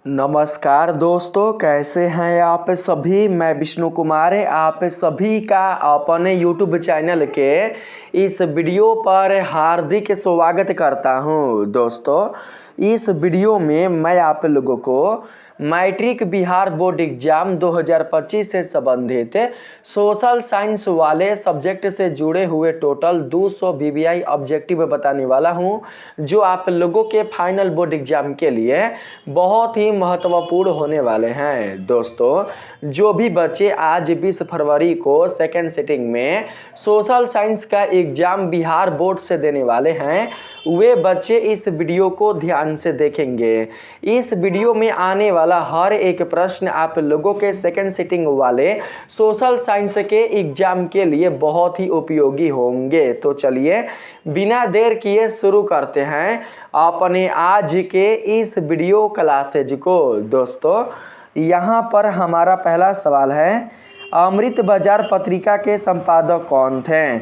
नमस्कार दोस्तों, कैसे हैं आप सभी। मैं विष्णु कुमार आप सभी का अपने YouTube चैनल के इस वीडियो पर हार्दिक स्वागत करता हूं। दोस्तों, इस वीडियो में मैं आप लोगों को मैट्रिक बिहार बोर्ड एग्जाम 2025 से संबंधित सोशल साइंस वाले सब्जेक्ट से जुड़े हुए टोटल 200 VVI ऑब्जेक्टिव बताने वाला हूं, जो आप लोगों के फाइनल बोर्ड एग्जाम के लिए बहुत ही महत्वपूर्ण होने वाले हैं। दोस्तों, जो भी बच्चे आज 20 फरवरी को सेकेंड सिटिंग में सोशल साइंस का एग्जाम बिहार बोर्ड से देने वाले हैं, वे बच्चे इस वीडियो को ध्यान से देखेंगे। इस वीडियो में आने वाला हर एक प्रश्न आप लोगों के सेकेंड सिटिंग वाले सोशल साइंस के एग्जाम के लिए बहुत ही उपयोगी होंगे। तो चलिए बिना देर किए शुरू करते हैं अपने आज के इस वीडियो क्लासेज को। दोस्तों, यहाँ पर हमारा पहला सवाल है, अमृत बाजार पत्रिका के संपादक कौन थे।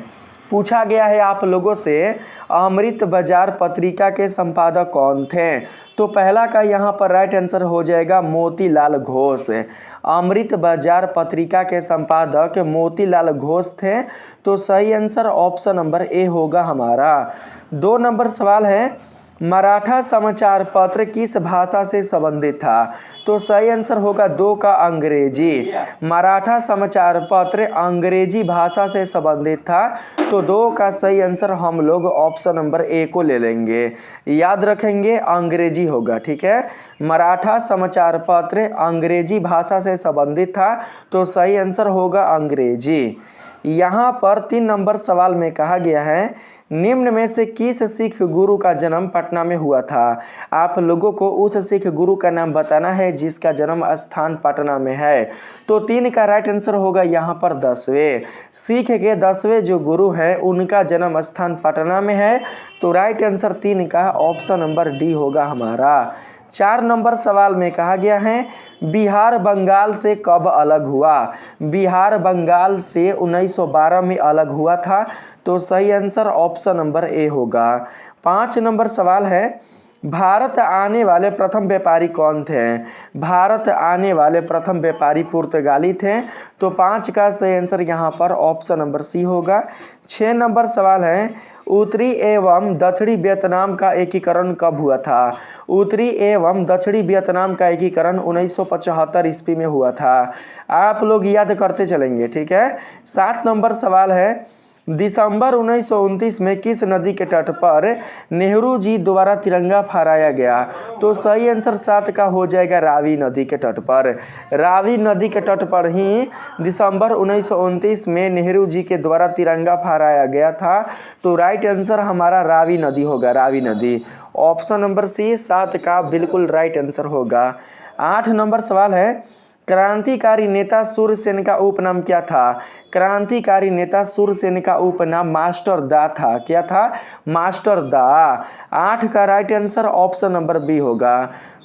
पूछा गया है आप लोगों से, अमृत बाजार पत्रिका के संपादक कौन थे। तो पहला का यहाँ पर राइट आंसर हो जाएगा मोतीलाल घोष। अमृत बाजार पत्रिका के संपादक मोतीलाल घोष थे। तो सही आंसर ऑप्शन नंबर ए होगा हमारा। 2 नंबर सवाल है, मराठा समाचार पत्र किस भाषा से संबंधित था। तो सही आंसर होगा 2 का अंग्रेजी। मराठा समाचार पत्र अंग्रेजी भाषा से संबंधित था। तो 2 का सही आंसर हम लोग ऑप्शन नंबर ए को ले लेंगे। याद रखेंगे, अंग्रेजी होगा। ठीक है, मराठा समाचार पत्र अंग्रेजी भाषा से संबंधित था। तो सही आंसर होगा अंग्रेजी। यहाँ पर 3 नंबर सवाल में कहा गया है, निम्न में से किस सिख गुरु का जन्म पटना में हुआ था। आप लोगों को उस सिख गुरु का नाम बताना है जिसका जन्म स्थान पटना में है। तो 3 का राइट आंसर होगा यहाँ पर 10वें। सिख के 10वें जो गुरु हैं उनका जन्म स्थान पटना में है। तो राइट आंसर 3 का ऑप्शन नंबर डी होगा हमारा। 4 नंबर सवाल में कहा गया है, बिहार बंगाल से कब अलग हुआ। बिहार बंगाल से 1912 में अलग हुआ था। तो सही आंसर ऑप्शन नंबर ए होगा। 5 नंबर सवाल है, भारत आने वाले प्रथम व्यापारी कौन थे। भारत आने वाले प्रथम व्यापारी पुर्तगाली थे। तो 5 का सही आंसर यहाँ पर ऑप्शन नंबर सी होगा। 6 नंबर सवाल है, उत्तरी एवं दक्षिणी वियतनाम का एकीकरण कब हुआ था। उत्तरी एवं दक्षिणी वियतनाम का एकीकरण 1975 ईस्वी में हुआ था। आप लोग याद करते चलेंगे। ठीक है। 7 नंबर सवाल है, दिसंबर 1929 में किस नदी के तट पर नेहरू जी द्वारा तिरंगा फहराया गया। तो सही आंसर 7 का हो जाएगा रावी नदी के तट पर। रावी नदी के तट पर ही दिसंबर 1929 में नेहरू जी के द्वारा तिरंगा फहराया गया था। तो राइट आंसर हमारा रावी नदी होगा। रावी नदी ऑप्शन नंबर सी 7 का बिल्कुल राइट आंसर होगा। 8 नंबर सवाल है, क्रांतिकारी नेता सूर्यसेन का उपनाम क्या था। क्रांतिकारी नेता सूर्यसेन का उपनाम मास्टर दा था। क्या था? मास्टर दा। 8 का right answer option number B होगा।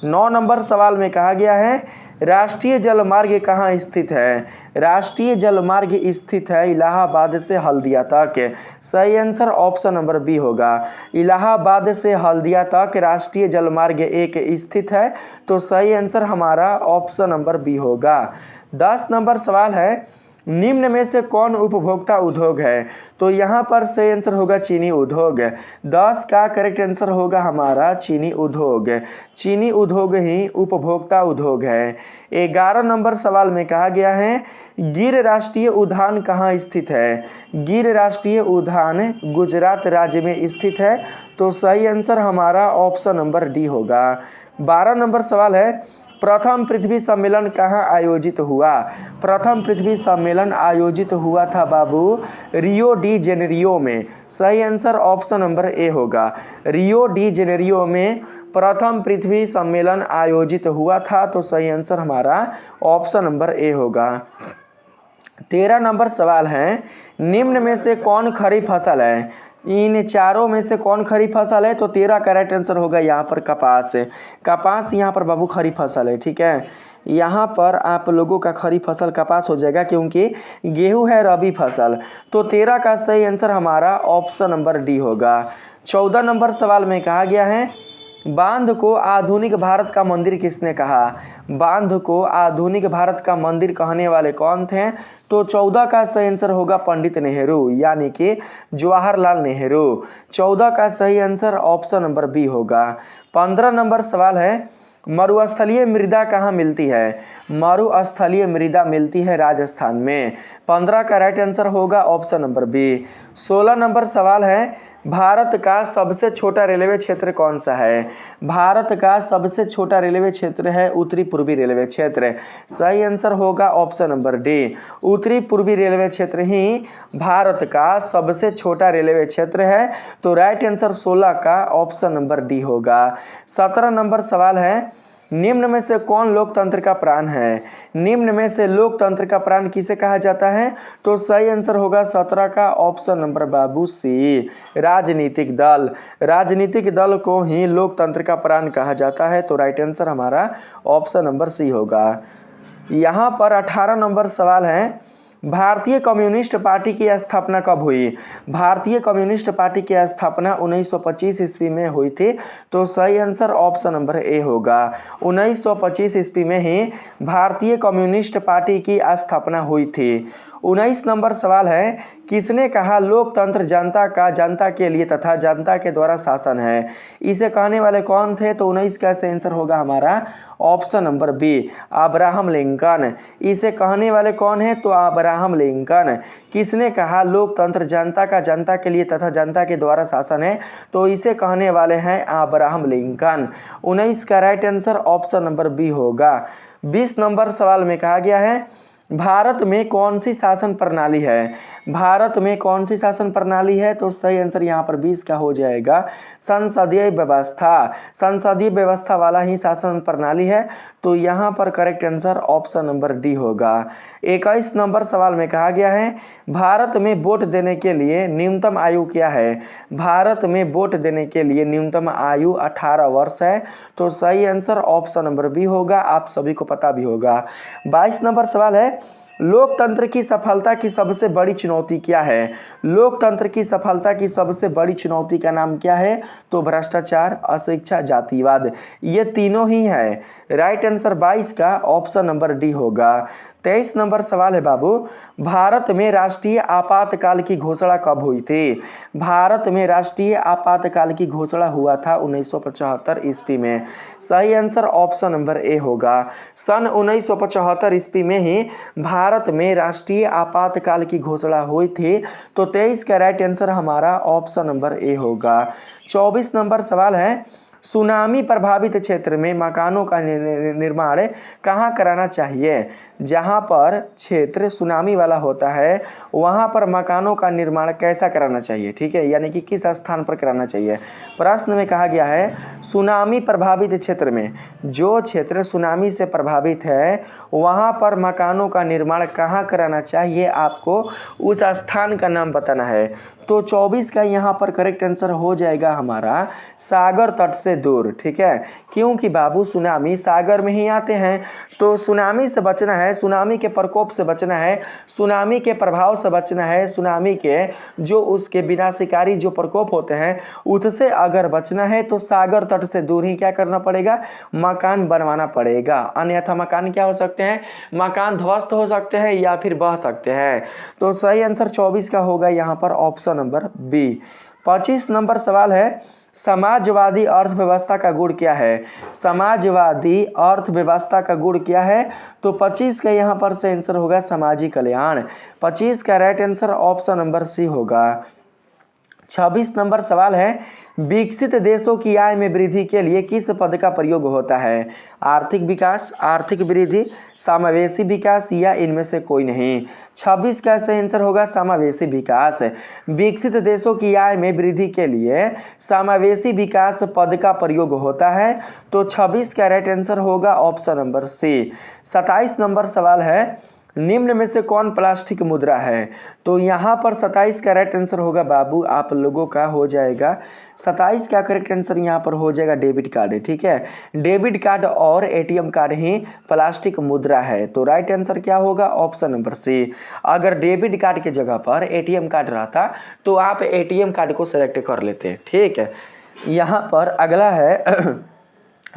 9 नंबर सवाल में कहा गया है, राष्ट्रीय जलमार्ग कहाँ स्थित है। राष्ट्रीय जलमार्ग स्थित है इलाहाबाद से हल्दिया तक। सही आंसर ऑप्शन नंबर बी होगा। इलाहाबाद से हल्दिया तक राष्ट्रीय जलमार्ग 1 स्थित है। तो सही आंसर हमारा ऑप्शन नंबर बी होगा। 10 नंबर सवाल है, निम्न में से कौन उपभोक्ता उद्योग है। तो यहाँ पर सही आंसर होगा चीनी उद्योग। 10 का करेक्ट आंसर होगा हमारा चीनी उद्योग। चीनी उद्योग ही उपभोक्ता उद्योग है। 11 नंबर सवाल में कहा गया है, गिर राष्ट्रीय उद्यान कहाँ स्थित है। गिर राष्ट्रीय उद्यान गुजरात राज्य में स्थित है। तो सही आंसर हमारा ऑप्शन नंबर डी होगा। 12 नंबर सवाल है, प्रथम पृथ्वी सम्मेलन कहाँ आयोजित हुआ। प्रथम पृथ्वी सम्मेलन आयोजित हुआ था बाबू रियो डी जेनेरियो में। सही आंसर ऑप्शन नंबर ए होगा। रियो डी जेनेरियो में प्रथम पृथ्वी सम्मेलन आयोजित हुआ था। तो सही आंसर हमारा ऑप्शन नंबर ए होगा। 13 नंबर सवाल है, निम्न में से कौन खरीफ फसल है। इन चारों में से कौन खरीफ फसल है। तो 13 का राइट आंसर होगा यहाँ पर कपास। कपास यहाँ पर बाबू खरीफ फसल है। ठीक है, यहाँ पर आप लोगों का खरीफ फसल कपास हो जाएगा, क्योंकि गेहूं है रबी फसल। तो 13 का सही आंसर हमारा ऑप्शन नंबर डी होगा। 14 नंबर सवाल में कहा गया है, बांध को आधुनिक भारत का मंदिर किसने कहा? बांध को आधुनिक भारत का मंदिर कहने वाले कौन थे? तो 14 का सही आंसर होगा पंडित नेहरू, यानी कि जवाहरलाल नेहरू। 14 का सही आंसर ऑप्शन नंबर बी होगा। 15 नंबर सवाल है, मरुस्थलीय मृदा कहाँ मिलती है? मरुस्थलीय मृदा मिलती है राजस्थान में। 15 का राइट आंसर होगा ऑप्शन नंबर बी। 16 नंबर सवाल है, भारत का सबसे छोटा रेलवे क्षेत्र कौन सा है? भारत का सबसे छोटा रेलवे क्षेत्र है उत्तरी पूर्वी रेलवे क्षेत्र। सही आंसर होगा ऑप्शन नंबर डी। उत्तरी पूर्वी रेलवे क्षेत्र ही भारत का सबसे छोटा रेलवे क्षेत्र है। तो राइट आंसर 16 का ऑप्शन नंबर डी होगा। 17 नंबर सवाल है, निम्न में से कौन लोकतंत्र का प्राण है? निम्न में से लोकतंत्र का प्राण किसे कहा जाता है? तो सही आंसर होगा 17 का ऑप्शन नंबर बाबू सी, राजनीतिक दल। राजनीतिक दल को ही लोकतंत्र का प्राण कहा जाता है। तो राइट आंसर हमारा ऑप्शन नंबर सी होगा। यहाँ पर 18 नंबर सवाल है, भारतीय कम्युनिस्ट पार्टी की स्थापना कब हुई? भारतीय कम्युनिस्ट पार्टी की स्थापना 1925 ईस्वी में हुई थी। तो सही आंसर ऑप्शन नंबर ए होगा। 1925 ईस्वी में ही भारतीय कम्युनिस्ट पार्टी की स्थापना हुई थी। 19 नंबर सवाल है, किसने कहा लोकतंत्र जनता का जनता के लिए तथा जनता के द्वारा शासन है? इसे कहने वाले कौन थे? तो 19 का सही आंसर होगा हमारा option number B, Abraham Lincoln. इसे कहने वाले कौन है? तो अब्राहम लिंकन। किसने कहा लोकतंत्र जनता का जनता के लिए तथा जनता के द्वारा शासन है? तो इसे कहने वाले हैं अब्राहम लिंकन। 19 का right answer option number B होगा। 20 नंबर सवाल में कहा गया है, भारत में कौन सी शासन प्रणाली है? भारत में कौन सी शासन प्रणाली है? तो सही आंसर यहाँ पर 20 का हो जाएगा संसदीय व्यवस्था। संसदीय व्यवस्था वाला ही शासन प्रणाली है। तो यहाँ पर correct answer option number D होगा। 21 नंबर सवाल में कहा गया है, भारत में वोट देने के लिए न्यूनतम आयु क्या है? भारत में वोट देने के लिए न्यूनतम आयु 18 वर्ष है। तो सही आंसर ऑप्शन नंबर बी होगा। आप सभी को पता भी होगा। 22 नंबर सवाल है, लोकतंत्र की सफलता की सबसे बड़ी चुनौती क्या है? लोकतंत्र की सफलता की सबसे बड़ी चुनौती का नाम क्या है? तो भ्रष्टाचार, अशिक्षा, जातिवाद। ये तीनों ही है। राइट आंसर 22 का ऑप्शन नंबर डी होगा। 23 नंबर सवाल है बाबू, भारत में राष्ट्रीय आपातकाल की घोषणा कब हुई थी? भारत में राष्ट्रीय आपातकाल की घोषणा हुआ था 1975 ईस्वी में। सही आंसर ऑप्शन नंबर ए होगा। सन 1975 ईस्वी में ही भारत में राष्ट्रीय आपातकाल की घोषणा हुई थी। तो 23 का राइट आंसर हमारा ऑप्शन नंबर ए होगा। 24 नंबर सवाल है, सुनामी प्रभावित क्षेत्र में मकानों का निर्माण कहाँ कराना चाहिए? जहाँ पर क्षेत्र सुनामी वाला होता है वहाँ पर मकानों का निर्माण कैसा कराना चाहिए? ठीक है, यानी कि किस स्थान पर कराना चाहिए? प्रश्न में कहा गया है, सुनामी प्रभावित क्षेत्र में, जो क्षेत्र सुनामी से प्रभावित है वहाँ पर मकानों का निर्माण कहाँ कराना चाहिए? आपको उस स्थान का नाम बताना है। तो 24 का यहाँ पर करेक्ट आंसर हो जाएगा हमारा सागर तट से दूर। ठीक है, क्योंकि बाबू सुनामी सागर में ही आते हैं। तो सुनामी से बचना है, सुनामी के प्रकोप से बचना है, सुनामी के प्रभाव से बचना है, सुनामी के जो उसके विनाशकारी जो प्रकोप होते हैं उससे अगर बचना है तो सागर तट से दूर ही क्या करना पड़ेगा? मकान बनवाना पड़ेगा। अन्यथा मकान क्या हो सकते हैं? मकान ध्वस्त हो सकते हैं या फिर बह सकते हैं। तो सही आंसर 24 का होगा यहाँ पर ऑप्शन नंबर बी। 25 नंबर सवाल है, समाजवादी अर्थव्यवस्था का गुण क्या है? समाजवादी अर्थव्यवस्था का गुण क्या है? तो 25 का यहाँ पर से आंसर होगा सामाजिक कल्याण। 25 का right answer option number C होगा। 26 नंबर सवाल है, विकसित देशों की आय में वृद्धि के लिए किस पद का प्रयोग होता है? आर्थिक विकास, आर्थिक वृद्धि, समावेशी विकास या इनमें से कोई नहीं। 26 का सही आंसर होगा समावेशी विकास। विकसित देशों की आय में वृद्धि के लिए समावेशी विकास पद का प्रयोग होता है। तो 26 का राइट आंसर होगा ऑप्शन नंबर सी। 27 नंबर सवाल है, निम्न में से कौन प्लास्टिक मुद्रा है? तो यहाँ पर 27 का राइट आंसर होगा बाबू आप लोगों का हो जाएगा 27 का करेक्ट आंसर यहाँ पर हो जाएगा डेबिट कार्ड। ठीक है, डेबिट कार्ड और एटीएम कार्ड ही प्लास्टिक मुद्रा है। तो राइट आंसर क्या होगा? Option number C. अगर डेबिट कार्ड के जगह पर एटीएम कार्ड रहता तो आप एटीएम कार्ड को सेलेक्ट कर लेते। ठीक है, यहाँ पर अगला है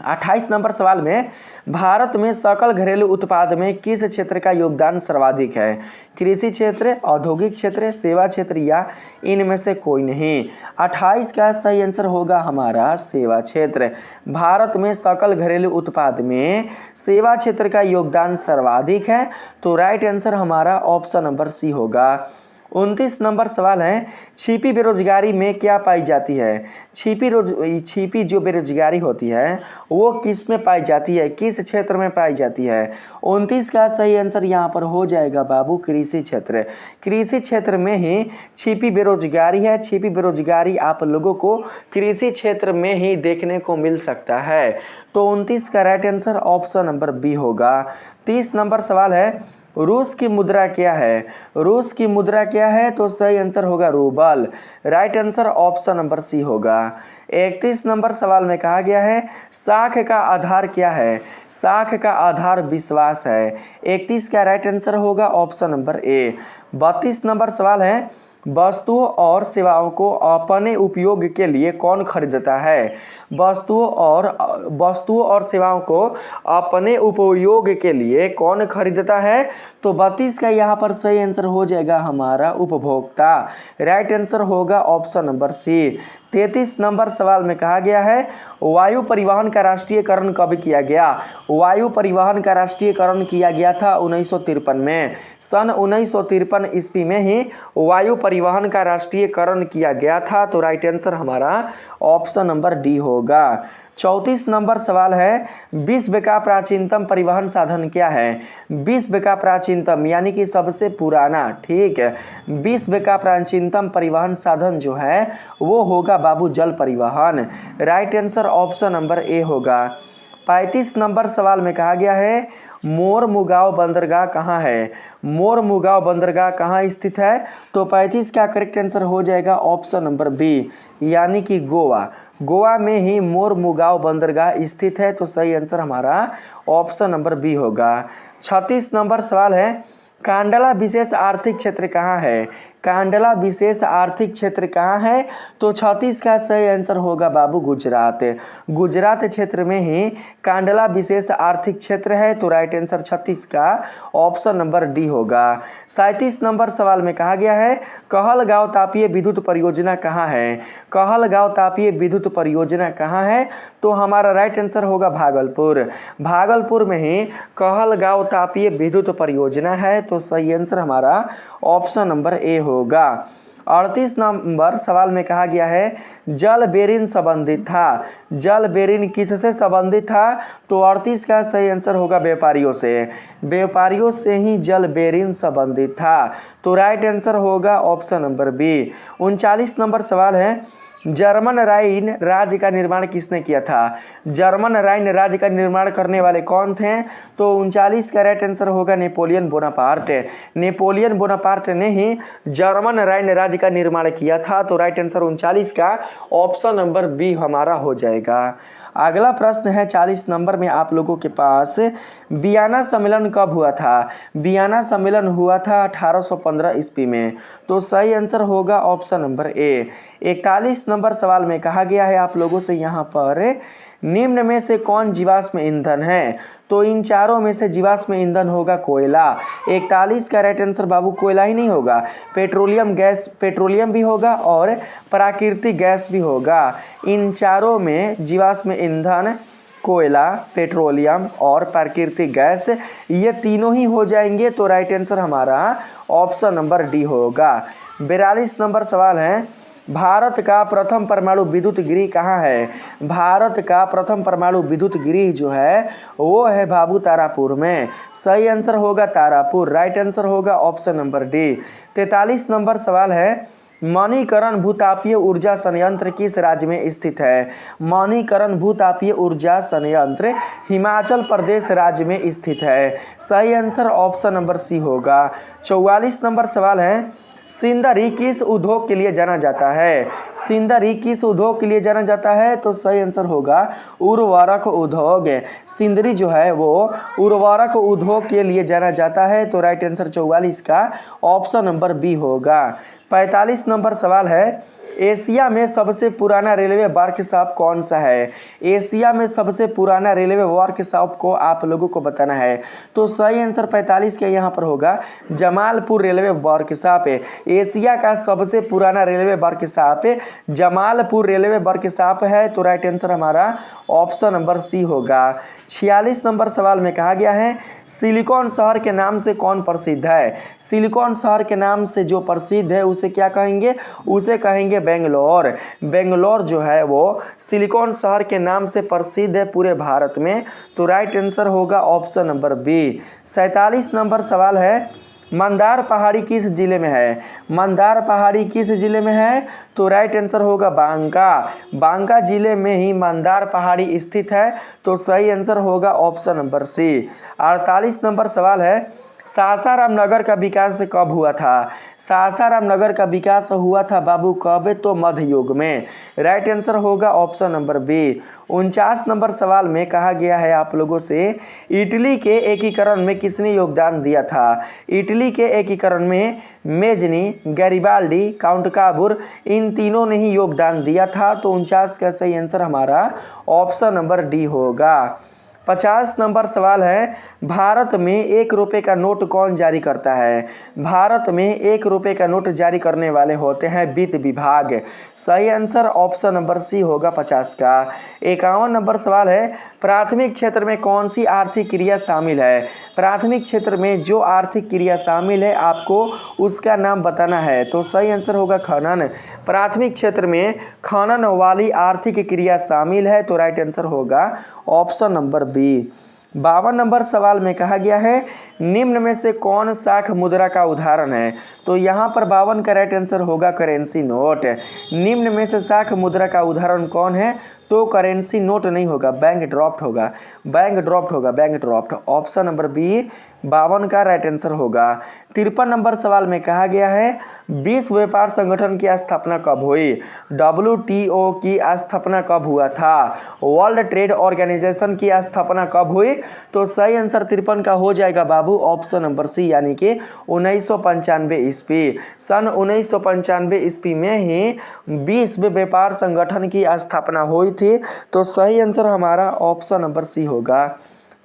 28 नंबर सवाल में, भारत में सकल घरेलू उत्पाद में किस क्षेत्र का योगदान सर्वाधिक है? कृषि क्षेत्र, औद्योगिक क्षेत्र, सेवा क्षेत्र या इनमें से कोई नहीं। 28 का सही आंसर होगा हमारा सेवा क्षेत्र। भारत में सकल घरेलू उत्पाद में सेवा क्षेत्र का योगदान सर्वाधिक है, तो राइट आंसर हमारा ऑप्शन नंबर सी होगा। 29 नंबर सवाल है, छिपी बेरोजगारी में क्या पाई जाती है? छिपी जो बेरोजगारी होती है वो किस में पाई जाती है, किस क्षेत्र में पाई जाती है? 29 का सही आंसर यहाँ पर हो जाएगा बाबू कृषि क्षेत्र। कृषि क्षेत्र में ही छिपी बेरोजगारी है। छिपी बेरोजगारी आप लोगों को कृषि क्षेत्र में ही देखने को मिल सकता है। तो 29 का right answer option number B होगा। 30 नंबर सवाल है, रूस की मुद्रा क्या है? रूस की मुद्रा क्या है? तो सही आंसर होगा rouble. Right answer option number C होगा। 31 नंबर सवाल में कहा गया है, साख का आधार क्या है? साख का आधार विश्वास है। 31 का राइट आंसर होगा ऑप्शन नंबर ए। 32 नंबर सवाल है, वस्तुओं और सेवाओं को अपने उपयोग के लिए कौन खरीदता है? वस्तुओं और सेवाओं को अपने उपयोग के लिए कौन खरीदता है? तो 32 का यहाँ पर सही आंसर हो जाएगा हमारा उपभोक्ता। राइट आंसर होगा ऑप्शन नंबर सी। 33 नंबर सवाल में कहा गया है, वायु परिवहन का राष्ट्रीयकरण कब किया गया? वायु परिवहन का राष्ट्रीयकरण किया गया था 1953 में। सन 1953 ईस्वी में ही वायु परिवहन का राष्ट्रीयकरण किया गया था। तो राइट आंसर हमारा ऑप्शन नंबर डी होगा। 34 नंबर सवाल है, विश्व का प्राचीनतम परिवहन साधन क्या है? विश्व का प्राचीनतम यानी कि सबसे पुराना, ठीक है, विश्व का प्राचीनतम परिवहन साधन जो है वो होगा बाबू जल परिवहन। Right answer option number A होगा। 35 नंबर सवाल में कहा गया है, मोरमुगांव बंदरगाह कहाँ है? मोरमुगांव बंदरगाह कहाँ स्थित है? तो 35 का करेक्ट आंसर हो जाएगा ऑप्शन नंबर बी यानी कि गोवा। गोवा में ही मोरमुगांव बंदरगाह स्थित है। तो सही आंसर हमारा ऑप्शन नंबर बी होगा। 36 नंबर सवाल है, कांडला विशेष आर्थिक क्षेत्र कहाँ है? कांडला विशेष आर्थिक क्षेत्र कहाँ है? तो 36 का सही आंसर होगा बाबू गुजरात। गुजरात क्षेत्र में ही कांडला विशेष आर्थिक क्षेत्र है। तो राइट आंसर 36 का ऑप्शन नंबर डी होगा। 37 नंबर सवाल में कहा गया है, कहलगांव तापीय विद्युत परियोजना कहाँ है? कहलगांव तापीय विद्युत परियोजना कहाँ है? तो हमारा राइट आंसर होगा भागलपुर। भागलपुर में ही कहलगांव तापीय विद्युत परियोजना है। तो सही आंसर हमारा ऑप्शन नंबर ए होगा। 38 नंबर सवाल में कहा गया है, जल बेरिन संबंधित था। जल बेरिन किससे संबंधित था? तो 38 का सही आंसर होगा व्यापारियों से। व्यापारियों से ही जल बेरिन संबंधित था। तो राइट आंसर होगा ऑप्शन नंबर बी। 39 नंबर सवाल है, जर्मन राइन राज्य का निर्माण किसने किया था? जर्मन राइन राज्य का निर्माण करने वाले कौन थे? तो 39 का राइट आंसर होगा नेपोलियन बोनापार्ट। नेपोलियन बोनापार्ट ने ही जर्मन राइन राज्य का निर्माण किया था। तो राइट आंसर 39 का ऑप्शन नंबर बी हमारा हो जाएगा। अगला प्रश्न है 40 नंबर में आप लोगों के पास, वियना सम्मेलन कब हुआ था? वियना सम्मेलन हुआ था 1815 ईस्वी में। तो सही आंसर होगा ऑप्शन नंबर ए। 41 नंबर सवाल में कहा गया है आप लोगों से यहाँ पर, निम्न में से कौन जीवाश्म ईंधन है? तो इन चारों में से जीवाश्म ईंधन होगा कोयला। 41 का राइट आंसर बाबू कोयला ही नहीं होगा, पेट्रोलियम गैस, पेट्रोलियम भी होगा और प्राकृतिक गैस भी होगा। इन चारों में जीवाश्म ईंधन, कोयला, पेट्रोलियम और प्राकृतिक गैस, ये तीनों ही हो जाएंगे। तो राइट आंसर हमारा ऑप्शन नंबर डी होगा। 42 नंबर सवाल है, भारत का प्रथम परमाणु विद्युत गृह कहाँ है? भारत का प्रथम परमाणु विद्युत गृह जो है वो है बाबू तारापुर में। सही आंसर होगा तारापुर। राइट आंसर होगा ऑप्शन नंबर डी। 43 नंबर सवाल है, मणिकरण भूतापीय ऊर्जा संयंत्र किस राज्य में स्थित है? मणिकरण भूतापीय ऊर्जा संयंत्र हिमाचल प्रदेश राज्य में स्थित है। सही आंसर ऑप्शन नंबर सी होगा। 44 नंबर सवाल है, सिंदरी किस उद्योग के लिए जाना जाता है? सिंदरी किस उद्योग के लिए जाना जाता है? तो सही आंसर होगा उर्वरक उद्योग। सिंदरी जो है वो उर्वरक उद्योग के लिए जाना जाता है। तो राइट आंसर 44 का ऑप्शन नंबर बी होगा। 45 नंबर सवाल है, एशिया में सबसे पुराना रेलवे वर्कशॉप कौन सा है? एशिया में सबसे पुराना रेलवे वर्कशॉप को आप लोगों को बताना है। तो सही आंसर 45 का यहाँ पर होगा जमालपुर रेलवे वर्कशॉप है। एशिया का सबसे पुराना railway workshop Jamalpur railway workshop है। तो राइट आंसर हमारा ऑप्शन नंबर सी होगा। 46 नंबर सवाल में कहा गया है सिलिकॉन शहर के नाम से कौन प्रसिद्ध है? सिलिकॉन शहर के नाम से जो प्रसिद्ध है उसे क्या कहेंगे? उसे कहेंगे बेंगलोर। बेंगलोर जो है वो सिलिकॉन शहर के नाम से प्रसिद्ध है पूरे भारत में। तो राइट आंसर होगा ऑप्शन नंबर बी। 47 नंबर सवाल है मंदार पहाड़ी किस जिले में है? मंदार पहाड़ी किस जिले में है? तो राइट आंसर होगा बांका। बांका जिले में ही मंदार पहाड़ी स्थित है। तो सही आंसर होगा ऑप्शन नंबर सी। 48 नंबर सवाल है सासाराम नगर का विकास कब हुआ था? सासाराम नगर का विकास हुआ था बाबू कब? तो मध्य युग में। राइट आंसर होगा ऑप्शन नंबर बी। 49 नंबर सवाल में कहा गया है आप लोगों से इटली के एकीकरण में किसने योगदान दिया था? इटली के एकीकरण में मेजनी, गैरिबाल्डी, काउंट काबूर इन तीनों ने ही योगदान दिया था। तो 49 का सही आंसर हमारा ऑप्शन नंबर डी होगा। 50 नंबर सवाल है भारत में 1 रुपये का नोट कौन जारी करता है? भारत में 1 रुपये का नोट जारी करने वाले होते हैं वित्त विभाग। सही आंसर ऑप्शन नंबर सी होगा 50 का। 51 नंबर सवाल है प्राथमिक क्षेत्र में कौन सी आर्थिक क्रिया शामिल है? प्राथमिक क्षेत्र में जो आर्थिक क्रिया शामिल है आपको उसका नाम बताना है। तो सही आंसर होगा खनन। प्राथमिक क्षेत्र में खनन वाली आर्थिक क्रिया शामिल है। तो राइट आंसर होगा ऑप्शन नंबर बी। 52 नंबर सवाल में कहा गया है निम्न में से कौन शाख मुद्रा का उदाहरण है? तो यहाँ पर 52 का राइट आंसर होगा करेंसी नोट। निम्न में से शाख मुद्रा का उदाहरण कौन है? तो करेंसी नोट नहीं होगा, बैंक ड्राफ्ट होगा। बैंक ड्राफ्ट होगा, bank draft. Option number B 52 का राइट आंसर होगा। 53 नंबर सवाल में कहा गया है विश्व व्यापार संगठन की स्थापना कब हुई? WTO की स्थापना कब हुआ था? वर्ल्ड ट्रेड ऑर्गेनाइजेशन की स्थापना कब हुई? तो सही आंसर 53 का हो जाएगा बाबू ऑप्शन नंबर सी यानी कि 1995 ईस्वी। सन 1995 ईस्वी में ही विश्व व्यापार संगठन की स्थापना हुई थी। तो सही आंसर हमारा ऑप्शन नंबर सी होगा।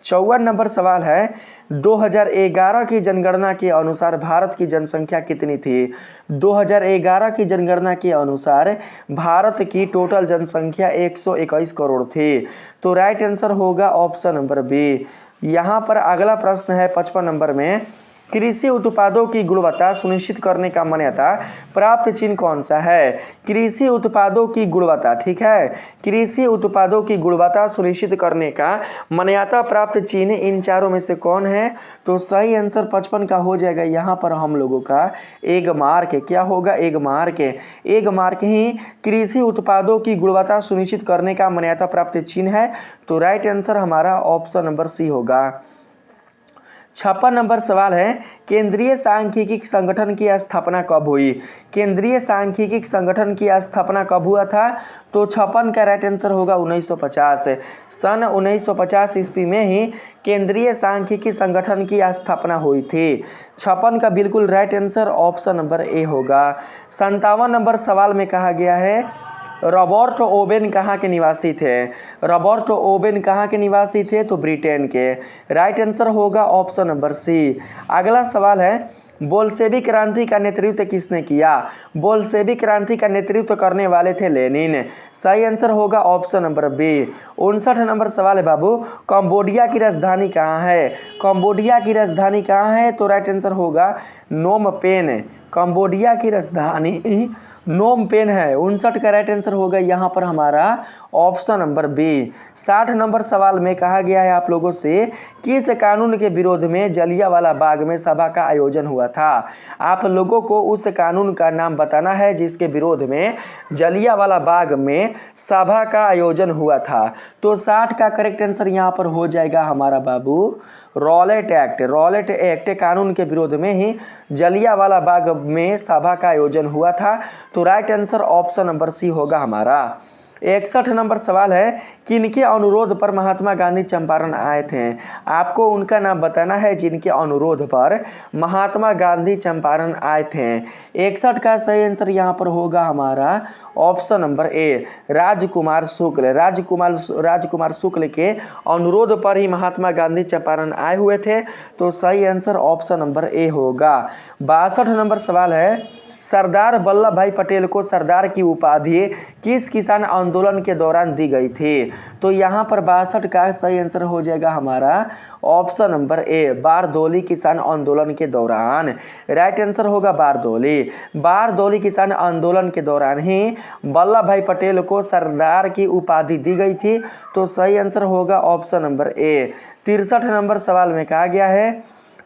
54 नंबर सवाल है 2011 की जनगणना के अनुसार भारत की जनसंख्या कितनी थी? 2011 की जनगणना के अनुसार भारत की टोटल जनसंख्या 121 करोड़ थी। तो राइट आंसर होगा ऑप्शन नंबर बी। यहाँ पर अगला प्रश्न है 55 नंबर में कृषि उत्पादों की गुणवत्ता सुनिश्चित करने का मान्यता प्राप्त चिन्ह कौन सा है? कृषि उत्पादों की गुणवत्ता, ठीक है, कृषि उत्पादों की गुणवत्ता सुनिश्चित करने का मान्यता प्राप्त चिन्ह इन चारों में से कौन है? तो सही आंसर 55 का हो जाएगा यहाँ पर हम लोगों का एग मार्क। क्या होगा? Egg mark. एग मार्क ही कृषि उत्पादों की गुणवत्ता सुनिश्चित करने का मान्यता प्राप्त चिन्ह है। तो राइट आंसर हमारा ऑप्शन नंबर सी होगा। 56 नंबर सवाल है केंद्रीय सांख्यिकी संगठन की स्थापना कब हुई? केंद्रीय सांख्यिकी संगठन की स्थापना कब हुआ था? तो 56 का राइट आंसर होगा 1950। सन 1950 ईस्वी में ही केंद्रीय सांख्यिकी संगठन की स्थापना हुई थी। 56 का बिल्कुल right answer option number A होगा। 57 नंबर सवाल में कहा गया है रॉबर्ट ओवेन कहाँ के निवासी थे? रॉबर्ट ओवेन कहाँ के निवासी थे? तो ब्रिटेन के। राइट आंसर होगा ऑप्शन नंबर सी। अगला सवाल है बोल्शेविक क्रांति का नेतृत्व किसने किया? बोल्शेविक क्रांति का नेतृत्व करने वाले थे लेनिन। सही आंसर होगा ऑप्शन नंबर बी। 59 नंबर सवाल है बाबू कंबोडिया की राजधानी कहाँ है? कंबोडिया की राजधानी कहाँ है? तो राइट आंसर होगा नोम पेन। कंबोडिया की राजधानी नोम पेन है। 59 का राइट आंसर होगा यहाँ पर हमारा ऑप्शन नंबर बी। 60 नंबर सवाल में कहा गया है आप लोगों से किस कानून के विरोध में जलियांवाला बाग में सभा का आयोजन हुआ था? आप लोगों को उस कानून का नाम बताना है जिसके विरोध में जलियांवाला बाग में सभा का आयोजन हुआ था। तो 60 का करेक्ट आंसर यहाँ पर हो जाएगा हमारा बाबू रॉलेट एक्ट। रॉलेट एक्ट कानून के विरोध में ही जलियांवाला बाग में सभा का आयोजन हुआ था। तो right answer option number C होगा हमारा। 61 नंबर सवाल है, किनके अनुरोध पर महात्मा गांधी चंपारण आए थे? आपको उनका नाम बताना है जिनके अनुरोध पर महात्मा गांधी चंपारण आए थे। 61 का सही आंसर यहाँ पर होगा हमारा ऑप्शन नंबर ए, राजकुमार शुक्ल। राजकुमार शुक्ल के अनुरोध पर ही महात्मा गांधी चंपारण आए हुए थे, तो सही आंसर ऑप्शन नंबर ए होगा। 62 नंबर सवाल है, सरदार वल्लभ भाई पटेल को सरदार की उपाधि किस किसान आंदोलन के दौरान दी गई थी? तो यहाँ पर 62 का सही आंसर हो जाएगा हमारा ऑप्शन नंबर ए, बारदौली किसान आंदोलन के दौरान। राइट आंसर होगा बारदौली। बारदौली किसान आंदोलन के दौरान ही वल्लभ भाई पटेल को सरदार की उपाधि दी गई थी, तो सही आंसर होगा ऑप्शन नंबर ए। 63 नंबर सवाल में कहा गया है,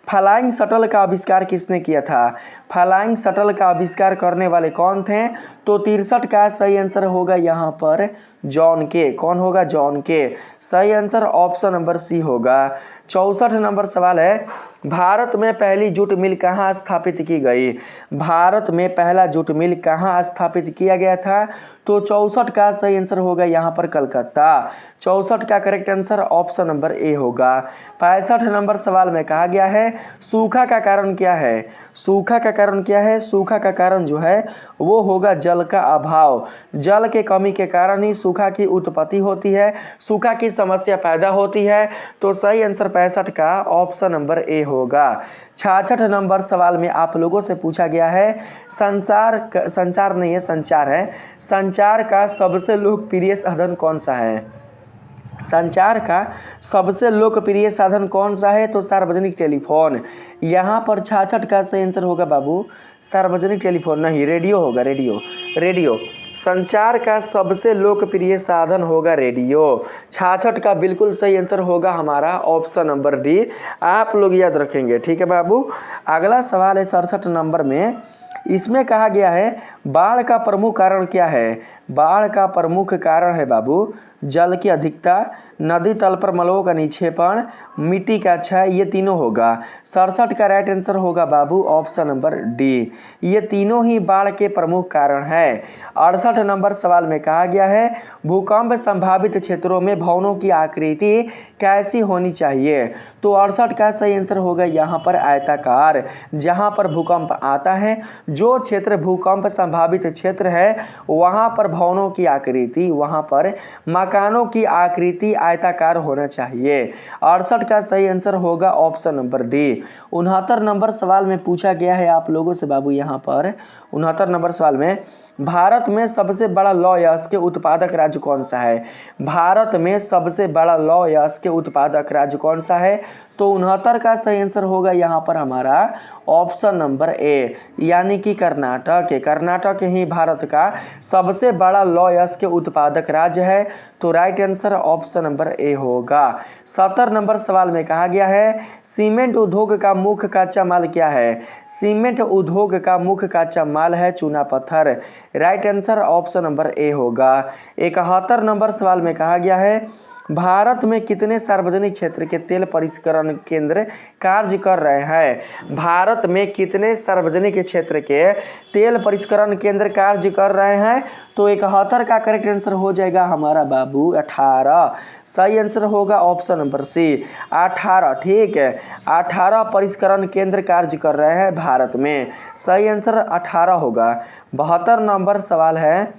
फ्लाइंग शटल का आविष्कार किसने किया था? फ्लाइंग शटल का आविष्कार करने वाले कौन थे? तो 63 का सही आंसर होगा यहाँ पर जॉन के। कौन होगा? जॉन के। सही आंसर ऑप्शन नंबर सी होगा। 64 नंबर सवाल है, भारत में पहली जूट मिल कहाँ स्थापित की गई? भारत में पहला जूट मिल कहाँ स्थापित किया गया था? तो 64 का सही आंसर होगा यहाँ पर कलकत्ता। 64 का correct answer option number A होगा। 65 नंबर सवाल में कहा गया है, सूखा का कारण क्या है? सूखा का कारण क्या है? सूखा का कारण जो है वो होगा जल का अभाव। जल के कमी के कारण ही सूखा की उत्पत्ति होती है, सूखा की समस्या पैदा होती है, तो सही आंसर 65 का ऑप्शन नंबर ए होगा। 66 नंबर सवाल में आप लोगों से पूछा गया है, संचार का सबसे लोकप्रिय साधन कौन सा है? संचार का सबसे लोकप्रिय साधन कौन सा है? तो सार्वजनिक टेलीफोन। यहाँ पर 66 का सही आंसर होगा बाबू सार्वजनिक टेलीफोन नहीं, रेडियो होगा। रेडियो संचार का सबसे लोकप्रिय साधन होगा रेडियो। 66 का बिल्कुल सही आंसर होगा हमारा ऑप्शन नंबर डी। आप लोग याद रखेंगे, ठीक है बाबू। अगला सवाल है 67 नंबर में, इसमें कहा गया है, बाढ़ का प्रमुख कारण क्या है? बाढ़ का प्रमुख कारण है बाबू जल की अधिकता, नदी तल पर मलबों का निक्षेपण, मिट्टी का क्षय, ये तीनों होगा। 67 का राइट आंसर होगा बाबू ऑप्शन नंबर डी, ये तीनों ही बाढ़ के प्रमुख कारण है। 68 नंबर सवाल में कहा गया है, भूकंप संभावित क्षेत्रों में भवनों की आकृति कैसी होनी चाहिए? तो 68 का सही आंसर होगा यहाँ पर आयताकार। जहाँ पर भूकंप आता है, जो क्षेत्र भूकंप संभावित क्षेत्र है, वहाँ पर भवनों की आकृति, वहाँ पर मकानों की आकृति आयताकार होना चाहिए। 68 का सही आंसर होगा ऑप्शन नंबर डी। 69 नंबर सवाल में पूछा गया है आप लोगों से बाबू, यहाँ पर 69 नंबर सवाल में, भारत में सबसे बड़ा लौह अयस्क के उत्पादक राज्य कौन सा है? भारत में सबसे बड़ा लौह अयस्क के उत्पादक राज्य कौन सा है? तो 69 का सही आंसर होगा यहाँ पर हमारा ऑप्शन नंबर ए, यानी कि कर्नाटक। कर्नाटक ही भारत का सबसे बड़ा लौह अयस्क के उत्पादक राज्य है, तो right answer option number A होगा। 70 नंबर सवाल में कहा गया है, सीमेंट उद्योग का मुख्य कच्चा माल क्या है? सीमेंट उद्योग का मुख्य कच्चा माल है चूना पत्थर। Right answer option number A होगा। 71 नंबर सवाल में कहा गया है, भारत में कितने सार्वजनिक क्षेत्र के तेल परिष्करण केंद्र कार्य कर रहे हैं? भारत में कितने सार्वजनिक क्षेत्र के तेल परिष्करण केंद्र कार्य कर रहे हैं? तो 71 का करेक्ट आंसर हो जाएगा हमारा बाबू 18। सही आंसर होगा ऑप्शन नंबर सी 18। ठीक है, 18 परिष्करण केंद्र कार्य कर रहे हैं भारत में। सही आंसर 18 होगा। 72 नंबर सवाल है,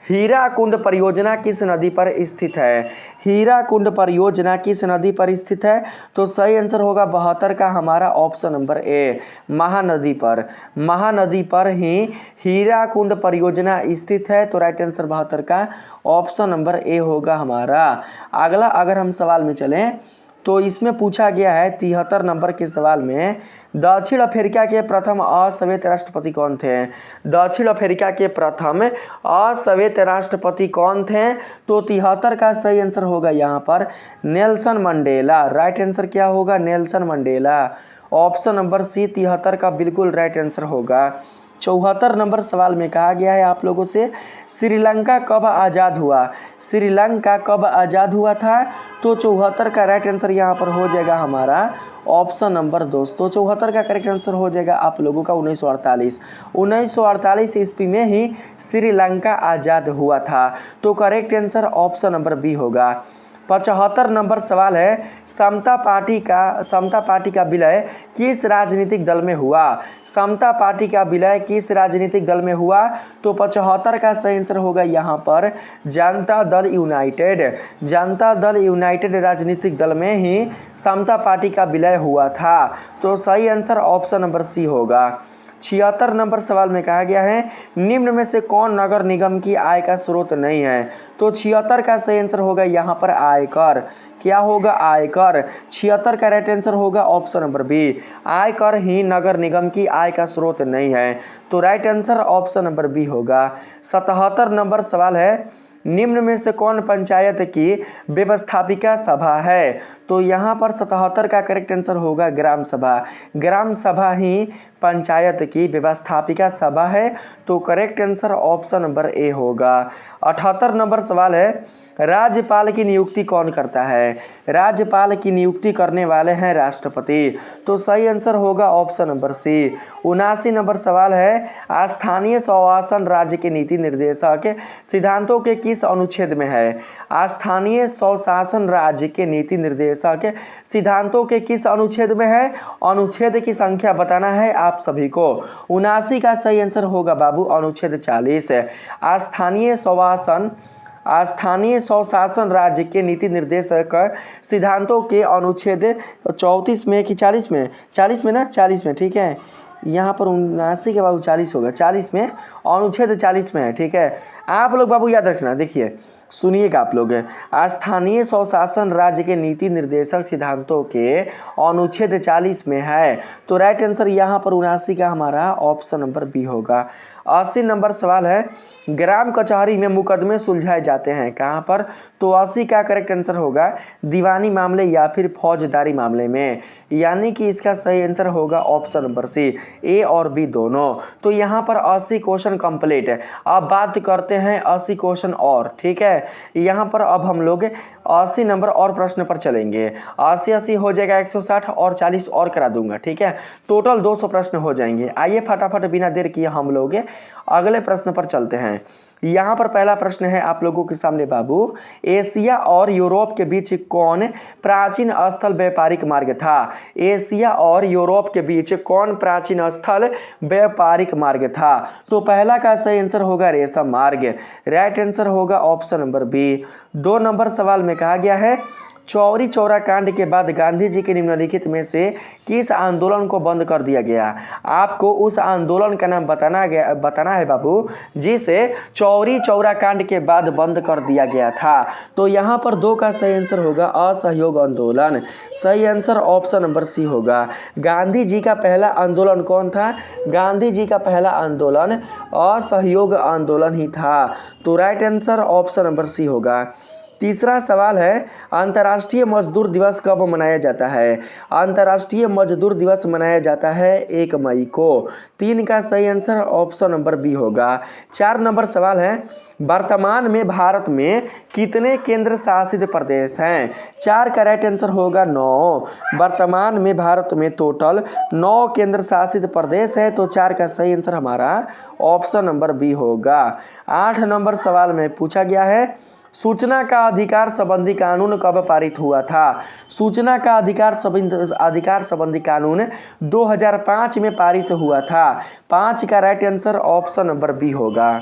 हीराकुंड परियोजना किस नदी पर स्थित है? हीराकुंड परियोजना किस नदी पर स्थित है? तो सही आंसर होगा 72 का हमारा ऑप्शन नंबर ए, महानदी पर। महानदी पर ही हीराकुंड परियोजना स्थित है, तो राइट आंसर 72 का ऑप्शन नंबर ए होगा हमारा। अगला अगर हम सवाल में चलें तो इसमें पूछा गया है 73 नंबर के सवाल में, दक्षिण अफ्रीका के प्रथम अश्वेत राष्ट्रपति कौन थे? दक्षिण अफ्रीका के प्रथम अश्वेत राष्ट्रपति कौन थे? तो 73 का सही आंसर होगा यहाँ पर नेल्सन मंडेला। राइट आंसर क्या होगा? Nelson Mandela. Option number C 73 का बिल्कुल राइट आंसर होगा। 74 नंबर सवाल में कहा गया है आप लोगों से श्रीलंका कब आज़ाद हुआ। श्रीलंका कब आज़ाद हुआ था, तो 74 का राइट आंसर यहाँ पर हो जाएगा हमारा ऑप्शन नंबर दोस्तों 74 का करेक्ट आंसर हो जाएगा आप लोगों का 1948। 1948 ईस्वी में ही श्रीलंका आज़ाद हुआ था। तो correct answer option number B होगा। 75 नंबर सवाल है समता पार्टी का विलय किस राजनीतिक दल में हुआ। समता पार्टी का विलय किस राजनीतिक दल में हुआ, तो 75 का सही आंसर होगा यहाँ पर जनता दल यूनाइटेड। जनता दल यूनाइटेड राजनीतिक दल में ही समता पार्टी का विलय हुआ था। तो सही आंसर ऑप्शन नंबर सी होगा। 76 नंबर सवाल में कहा गया है निम्न में से कौन नगर निगम की आय का स्रोत नहीं है, तो 76 का सही आंसर होगा यहाँ पर आयकर। क्या होगा, आयकर। 76 का राइट आंसर होगा ऑप्शन नंबर बी, आयकर ही नगर निगम की आय का स्रोत नहीं है। तो right answer option number B होगा। 77 नंबर सवाल है निम्न में से कौन पंचायत की व्यवस्थापिका सभा है, तो यहाँ पर 77 का करेक्ट आंसर होगा ग्राम सभा। ग्राम सभा ही पंचायत की व्यवस्थापिका सभा है। तो correct answer option number A होगा। 78 नंबर सवाल है राज्यपाल की नियुक्ति कौन करता है। राज्यपाल की नियुक्ति करने वाले हैं राष्ट्रपति। तो सही आंसर होगा ऑप्शन नंबर सी। 79 नंबर सवाल है स्थानीय स्वशासन राज्य के नीति निर्देशक सिद्धांतों के किस अनुच्छेद में है। स्थानीय स्वशासन राज्य के नीति निर्देशक सिद्धांतों के किस अनुच्छेद में है, अनुच्छेद की संख्या बताना है आप सभी को। 79 का सही आंसर होगा बाबू अनुच्छेद 40। स्थानीय स्वशासन राज्य के नीति निर्देशक सिद्धांतों के अनुच्छेद 34 में कि 40 में, 40 में ना, 40 में, ठीक है। यहाँ पर 79 के बाबू 40 होगा, 40 में, अनुच्छेद 40 में है, ठीक है। आप लोग बाबू याद रखना, देखिए सुनिएगा आप लोग, स्थानीय स्वशासन राज्य के नीति निर्देशक सिद्धांतों के अनुच्छेद 40 में है। तो राइट आंसर यहाँ पर 79 का हमारा ऑप्शन नंबर बी होगा। 80 नंबर सवाल है ग्राम कचहरी में मुकदमे सुलझाए जाते हैं कहाँ पर, तो 80 का करेक्ट आंसर होगा दीवानी मामले या फिर फौजदारी मामले में, यानी कि इसका सही आंसर होगा ऑप्शन नंबर सी, ए और बी दोनों। तो यहाँ पर 80 क्वेश्चन कंप्लीट है। अब बात करते हैं 80 क्वेश्चन और, ठीक है। यहाँ पर अब हम लोग 80 नंबर और प्रश्न पर चलेंगे। 80 हो जाएगा 160 और 40 और करा दूंगा, ठीक है। टोटल 200 प्रश्न हो जाएंगे। आइए फटाफट बिना देर किए हम लोग अगले प्रश्न पर चलते हैं। यहाँ पर पहला प्रश्न है आप लोगों के सामने बाबू, एशिया और यूरोप के बीच कौन प्राचीन स्थल व्यापारिक मार्ग था। एशिया और यूरोप के बीच कौन प्राचीन स्थल व्यापारिक मार्ग था, तो पहला का सही आंसर होगा रेशम मार्ग। राइट आंसर होगा ऑप्शन नंबर बी। 2 नंबर सवाल में कहा गया है चौरी चौरा कांड के बाद गांधी जी के निम्नलिखित में से किस आंदोलन को बंद कर दिया गया। आपको उस आंदोलन का नाम बताना है बाबू जिसे चौरी चौरा कांड के बाद बंद कर दिया गया था। तो यहाँ पर 2 का सही आंसर होगा असहयोग आंदोलन। सही आंसर ऑप्शन नंबर सी होगा। गांधी जी का पहला आंदोलन कौन था, गांधी जी का पहला आंदोलन असहयोग आंदोलन ही था। तो right answer option number C होगा। तीसरा सवाल है अंतर्राष्ट्रीय मजदूर दिवस कब मनाया जाता है। अंतर्राष्ट्रीय मजदूर दिवस मनाया जाता है 1 मई को। 3 का सही आंसर ऑप्शन नंबर बी होगा। 4 नंबर सवाल है वर्तमान में भारत में कितने केंद्र शासित प्रदेश हैं। 4 का राइट आंसर होगा 9। वर्तमान में भारत में टोटल 9 केंद्र शासित प्रदेश है। तो 4 का सही आंसर हमारा ऑप्शन नंबर बी होगा। 8 नंबर सवाल में पूछा गया है सूचना का अधिकार संबंधी कानून कब पारित हुआ था। सूचना का अधिकार संबंधी कानून 2005 में पारित हुआ था। 5 का right answer option number B होगा।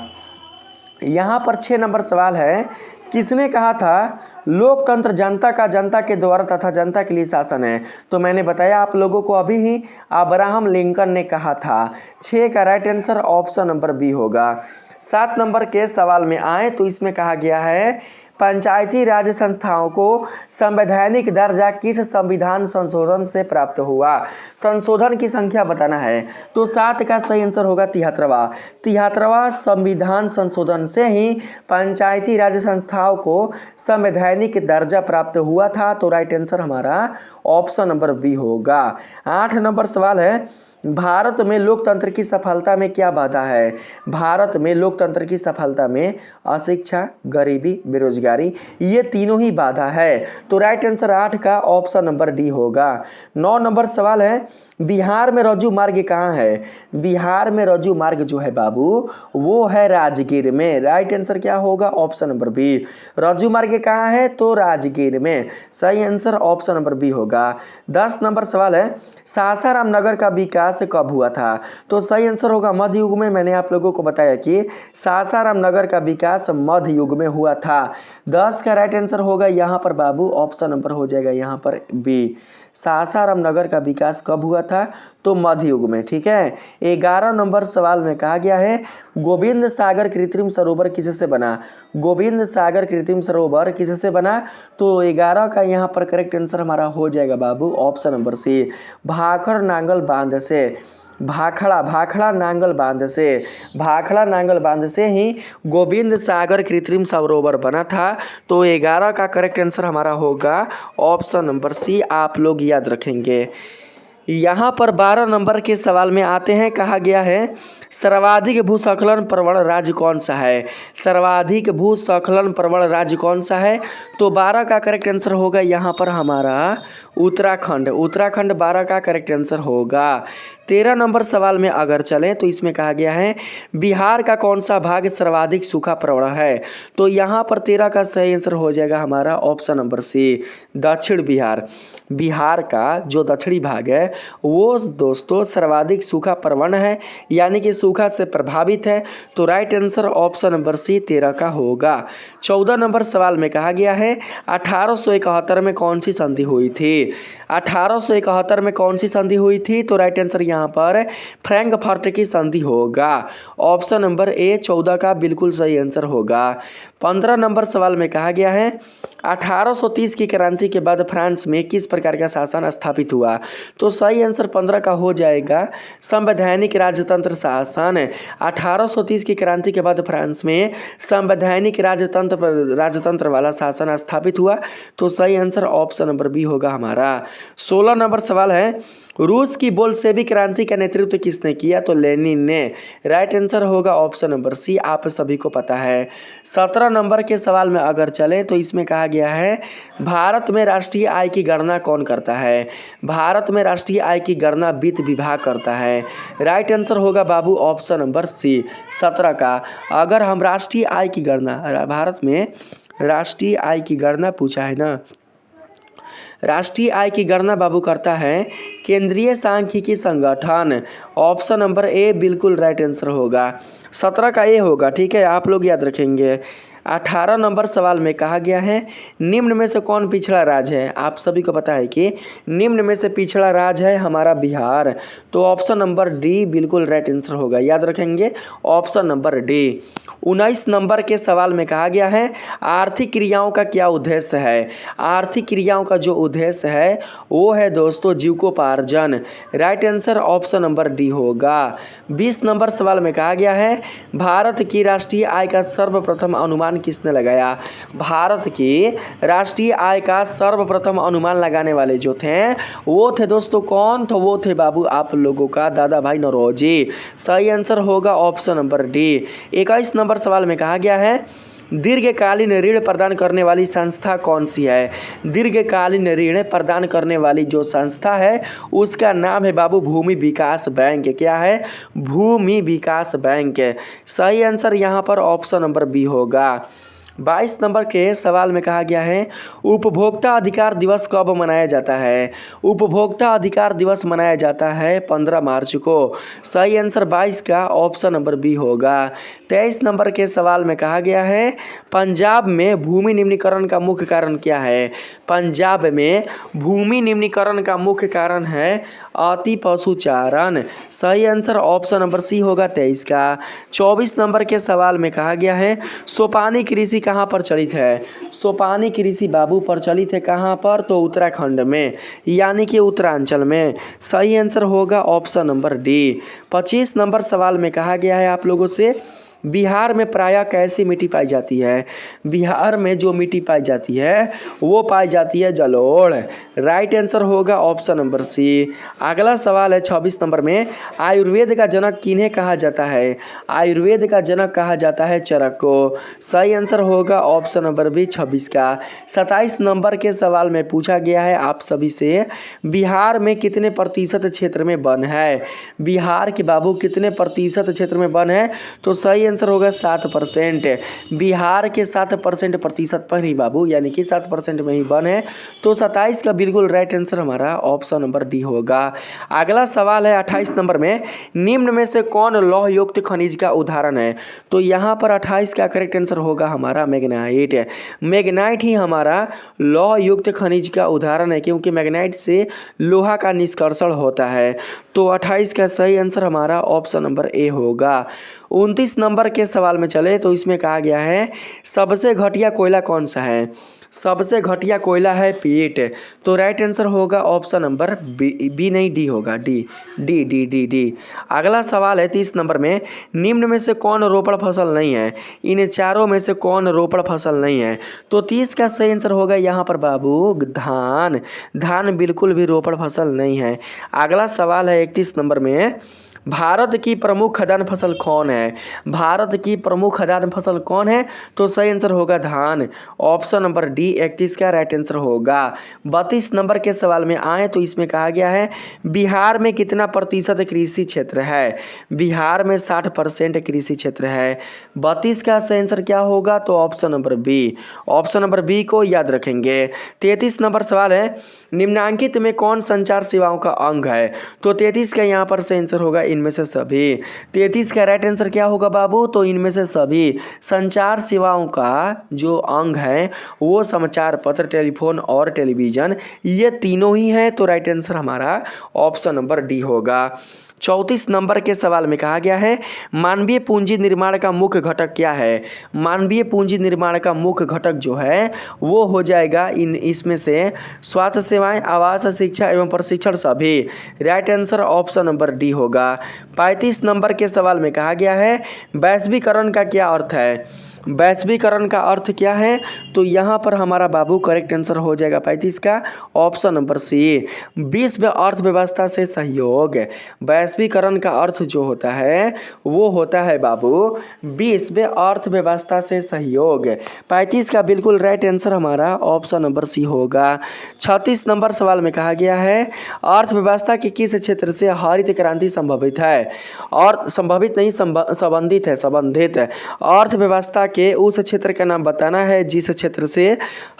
यहाँ पर 6 नंबर सवाल है किसने कहा था लोकतंत्र जनता के द्वारा तथा जनता के लिए शासन है। तो मैंने बताया आप लोगों को अभी ही अब्राहम लिंकन ने कहा था। 6 का right answer option number B होगा। 7 नंबर के सवाल में आए तो इसमें कहा गया है पंचायती राज संस्थाओं को संवैधानिक दर्जा किस संविधान संशोधन से प्राप्त हुआ। संशोधन की संख्या बताना है। तो 7 का सही आंसर होगा 73वां संविधान संशोधन से ही पंचायती राज संस्थाओं को संवैधानिक दर्जा प्राप्त हुआ था। तो राइट आंसर हमारा ऑप्शन नंबर बी होगा। 8 नंबर सवाल है भारत में लोकतंत्र की सफलता में क्या बाधा है? भारत में लोकतंत्र की सफलता में अशिक्षा, गरीबी, बेरोजगारी, ये तीनों ही बाधा है। तो राइट आंसर 8 का ऑप्शन नंबर डी होगा। 9 नंबर सवाल है, बिहार में रज्जू मार्ग कहाँ है? बिहार में रज्जू मार्ग जो है बाबू वो है राजगीर में। राइट आंसर क्या होगा? Option number B. रज्जू मार्ग कहाँ है? तो राजगीर में। सही आंसर ऑप्शन नंबर बी होगा। 10 नंबर सवाल है, सासाराम नगर का विकास कब हुआ था? तो सही आंसर होगा मध्य युग में। मैंने आप लोगों को बताया कि सासाराम नगर का विकास मध्य युग में हुआ था। 10 का राइट आंसर होगा यहाँ पर बाबू ऑप्शन नंबर हो जाएगा यहाँ पर बी। सासाराम नगर का विकास कब हुआ था? तो मध्य युग में। ठीक है। 11 नंबर सवाल में कहा गया है, गोविंद सागर कृत्रिम सरोवर किससे बना? गोविंद सागर कृत्रिम सरोवर किससे बना? तो 11 का यहाँ पर करेक्ट आंसर हमारा हो जाएगा बाबू ऑप्शन नंबर सी, भाखड़ नांगल बांध से। भाखड़ा नांगल बांध से, भाखड़ा नांगल बांध से ही गोविंद सागर कृत्रिम सरोवर बना था। तो 11 का करेक्ट आंसर हमारा होगा ऑप्शन नंबर सी। आप लोग याद रखेंगे। यहाँ पर 12 नंबर के सवाल में आते हैं। कहा गया है, सर्वाधिक भूस्खलन प्रवण राज्य कौन सा है? सर्वाधिक भूस्खलन प्रवण राज्य कौन सा है? तो 12 का करेक्ट आंसर होगा यहाँ पर हमारा उत्तराखंड। उत्तराखंड 12 का करेक्ट आंसर होगा। 13 नंबर सवाल में अगर चलें तो इसमें कहा गया है, बिहार का कौन सा भाग सर्वाधिक सूखा प्रवण है? तो यहाँ पर 13 का सही आंसर हो जाएगा हमारा ऑप्शन नंबर सी, दक्षिण बिहार। बिहार का जो दक्षिणी भाग है वो दोस्तों सर्वाधिक सूखा प्रवण है, यानी कि सूखा से प्रभावित है। तो right answer option number C 13 का होगा। 14 नंबर सवाल में कहा गया है, 1871 में कौन सी संधि हुई थी? 1871 में कौन सी संधि हुई थी? तो राइट आंसर यहाँ पर फ्रैंकफर्ट की संधि होगा। ऑप्शन नंबर ए 14 का बिल्कुल सही आंसर होगा। 15 नंबर सवाल में कहा गया है, 1830 की क्रांति के बाद फ्रांस में किस प्रकार का शासन स्थापित हुआ? तो सही आंसर 15 का हो जाएगा संवैधानिक राजतंत्र शासन। 1830 की क्रांति के बाद फ्रांस में संवैधानिक राजतंत्र वाला शासन स्थापित हुआ। तो सही आंसर ऑप्शन नंबर बी होगा हमारा। 16 नंबर सवाल है, रूस की बोल्शेविक क्रांति का नेतृत्व किसने किया? तो लेनिन ने। राइट आंसर होगा ऑप्शन नंबर सी, आप सभी को पता है। 17 नंबर के सवाल में अगर चलें तो इसमें कहा गया है, भारत में राष्ट्रीय आय की गणना कौन करता है? भारत में राष्ट्रीय आय की गणना वित्त विभाग करता है। राइट आंसर होगा बाबू ऑप्शन नंबर सी 17 का। अगर हम राष्ट्रीय आय की गणना, भारत में राष्ट्रीय आय की गणना पूछा है ना, राष्ट्रीय आय की गणना बाबू करता है केंद्रीय सांख्यिकी संगठन। ऑप्शन नंबर ए बिल्कुल राइट आंसर होगा। 17 का ए होगा। ठीक है, आप लोग याद रखेंगे। 18 नंबर सवाल में कहा गया है, निम्न में से कौन पिछड़ा राज्य है? आप सभी को पता है कि निम्न में से पिछड़ा राज्य है हमारा बिहार। तो ऑप्शन नंबर डी बिल्कुल राइट आंसर होगा। याद रखेंगे ऑप्शन नंबर डी। 19 नंबर के सवाल में कहा गया है, आर्थिक क्रियाओं का क्या उद्देश्य है? आर्थिक क्रियाओं का जो उद्देश्य है वो है दोस्तों जीविकोपार्जन। Right answer option number D होगा। 20 नंबर सवाल में कहा गया है, भारत की राष्ट्रीय आय का सर्वप्रथम अनुमान किसने लगाया? भारत की राष्ट्रीय आय का सर्वप्रथम अनुमान लगाने वाले जो थे वो थे दोस्तों कौन? तो वो थे बाबू आप लोगों का दादा भाई नौरोजी। सही आंसर होगा ऑप्शन नंबर डी। 21 नंबर सवाल में कहा गया है, दीर्घकालीन ऋण प्रदान करने वाली संस्था कौन सी है? दीर्घकालीन ऋण प्रदान करने वाली जो संस्था है उसका नाम है बाबू भूमि विकास बैंक। क्या है? भूमि विकास बैंक। सही आंसर यहाँ पर ऑप्शन नंबर बी होगा। 22 नंबर के सवाल में कहा गया है, उपभोक्ता अधिकार दिवस कब मनाया जाता है? उपभोक्ता अधिकार दिवस मनाया जाता है 15 मार्च को। सही आंसर 22 का ऑप्शन नंबर बी होगा। 23 नंबर के सवाल में कहा गया है, पंजाब में भूमि निम्नीकरण का मुख्य कारण क्या है? पंजाब में भूमि निम्नीकरण का मुख्य कारण है अति पशुचारण। सही आंसर ऑप्शन नंबर सी होगा 23 का। 24 नंबर के सवाल में कहा गया है, सोपानी कृषि कहाँ प्रचलित है? सोपानी कृषि बाबू प्रचलित है कहाँ पर? तो उत्तराखंड में, यानी कि उत्तरांचल में। सही आंसर होगा ऑप्शन नंबर डी। 25 नंबर सवाल में कहा गया है आप लोगों से, बिहार में प्रायः कैसी मिट्टी पाई जाती है? बिहार में जो मिट्टी पाई जाती है वो पाई जाती है जलोढ़। राइट आंसर होगा ऑप्शन नंबर सी। अगला सवाल है 26 नंबर में, आयुर्वेद का जनक किन्हें कहा जाता है? आयुर्वेद का जनक कहा जाता है चरक को। सही आंसर होगा ऑप्शन नंबर बी 26 का। 27 नंबर के सवाल में पूछा गया है आप सभी से, बिहार में कितने प्रतिशत क्षेत्र में वन है? बिहार के बाबू कितने प्रतिशत क्षेत्र में वन है? तो सही आंसर होगा 7%। बिहार के 7% प्रतिशत पर ही बाबू, यानी कि 7% में ही वन है। तो 27 का बिल्कुल राइट आंसर हमारा ऑप्शन नंबर डी होगा। अगला सवाल है 28 नंबर में, निम्न में से कौन लौह युक्त खनिज का उदाहरण है? तो यहाँ पर 28 का करेक्ट आंसर होगा हमारा मैग्नाइट। मैग्नाइट ही हमारा लौह युक्त खनिज का उदाहरण है, क्योंकि मैग्नाइट से लोहा का निष्कर्षण होता है। तो 28 का सही आंसर हमारा ऑप्शन नंबर ए होगा। 29 नंबर के सवाल में चले तो इसमें कहा गया है, सबसे घटिया कोयला कौन सा है? सबसे घटिया कोयला है पीट। तो राइट आंसर होगा ऑप्शन नंबर बी नहीं डी होगा, डी। अगला सवाल है 30 नंबर में, निम्न में से कौन रोपड़ फसल नहीं है? इन चारों में से कौन रोपड़ फसल नहीं है? तो 30 का सही आंसर होगा यहाँ पर बाबू धान बिल्कुल भी रोपड़ फसल नहीं है। अगला सवाल है 31 नंबर में, भारत की प्रमुख खदान फसल कौन है? भारत की प्रमुख खदान फसल कौन है? तो सही आंसर होगा धान। ऑप्शन नंबर डी 31 का राइट आंसर होगा। 32 नंबर के सवाल में आए तो इसमें कहा गया है, बिहार में कितना प्रतिशत कृषि क्षेत्र है? बिहार में 60% कृषि क्षेत्र है। 32 का सही आंसर क्या होगा? तो option number B. Option number B को याद रखेंगे। 33 नंबर सवाल है, निम्नांकित में कौन संचार सेवाओं का अंग है? तो 33 का यहाँ पर सही आंसर होगा इनमें से सभी। 33 का राइट आंसर क्या होगा बाबू? तो इनमें से सभी। संचार सेवाओं का जो अंग है वो समाचार पत्र, टेलीफोन और टेलीविजन, ये तीनों ही है। तो राइट आंसर हमारा ऑप्शन नंबर डी होगा। 34 नंबर के सवाल में कहा गया है, मानवीय पूंजी निर्माण का मुख्य घटक क्या है? मानवीय पूंजी निर्माण का मुख्य घटक जो है वो हो जाएगा इसमें से स्वास्थ्य सेवाएं, आवास, शिक्षा एवं प्रशिक्षण सभी। Right answer option number D होगा। 35 नंबर के सवाल में कहा गया है, वैश्वीकरण का क्या अर्थ है? वैश्वीकरण का अर्थ क्या है? तो यहाँ पर हमारा बाबू करेक्ट आंसर हो जाएगा 35 का ऑप्शन नंबर सी, विश्व अर्थव्यवस्था से सहयोग। वैश्वीकरण का अर्थ जो होता है वो होता है बाबू विश्व अर्थव्यवस्था से सहयोग। 35 का बिल्कुल राइट आंसर हमारा ऑप्शन नंबर सी होगा। 36 नंबर सवाल में कहा गया है, अर्थव्यवस्था के किस क्षेत्र से हरित क्रांति संभवित है? और संभवित नहीं, संबंधित है, संबंधित। अर्थव्यवस्था के उस क्षेत्र का नाम बताना है जिस क्षेत्र से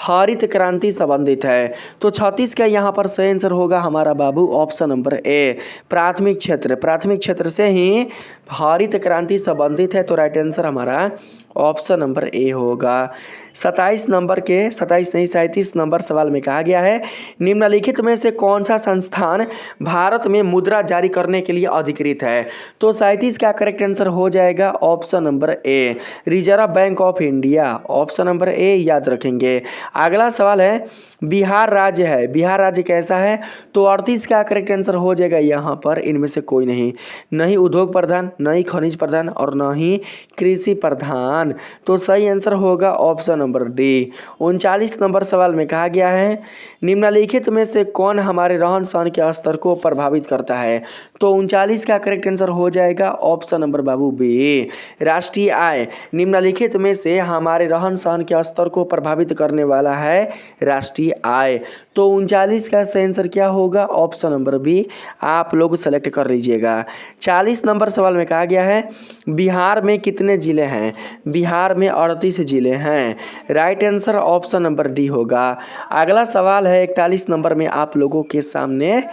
हरित क्रांति संबंधित है। तो 36 का यहाँ पर सही आंसर होगा हमारा बाबू ऑप्शन नंबर ए, प्राथमिक क्षेत्र। प्राथमिक क्षेत्र से ही हरित क्रांति संबंधित है। तो राइट आंसर हमारा ऑप्शन नंबर ए होगा। 27 नंबर सवाल में कहा गया है, निम्नलिखित में से कौन सा संस्थान भारत में मुद्रा जारी करने के लिए अधिकृत है? तो 37 का करेक्ट आंसर हो जाएगा option number A, reserve bank of India. Option number A याद रखेंगे। अगला सवाल है, बिहार राज्य है, बिहार राज्य कैसा है? तो 38 का करेक्ट आंसर हो जाएगा यहाँ पर इनमें से कोई नहीं, नहीं उद्योग प्रधान, नहीं खनिज प्रधान और न ही कृषि प्रधान। तो सही आंसर होगा ऑप्शन नंबर डी। 39 नंबर सवाल में कहा गया है, निम्नलिखित में से कौन हमारे रहन सहन के स्तर को प्रभावित करता है? तो 39 का करेक्ट आंसर हो जाएगा ऑप्शन नंबर बाबू बी, राष्ट्रीय आय। निम्नलिखित में से हमारे रहन सहन के स्तर को प्रभावित करने वाला है राष्ट्रीय आय। तो 39 का सही आंसर क्या होगा? ऑप्शन नंबर बी आप लोग सेलेक्ट कर लीजिएगा। 40 नंबर सवाल में कहा गया है, बिहार में कितने जिले हैं? बिहार में 38 जिले हैं। Right answer option number D होगा। अगला सवाल है 41 नंबर में आप लोगों के सामने,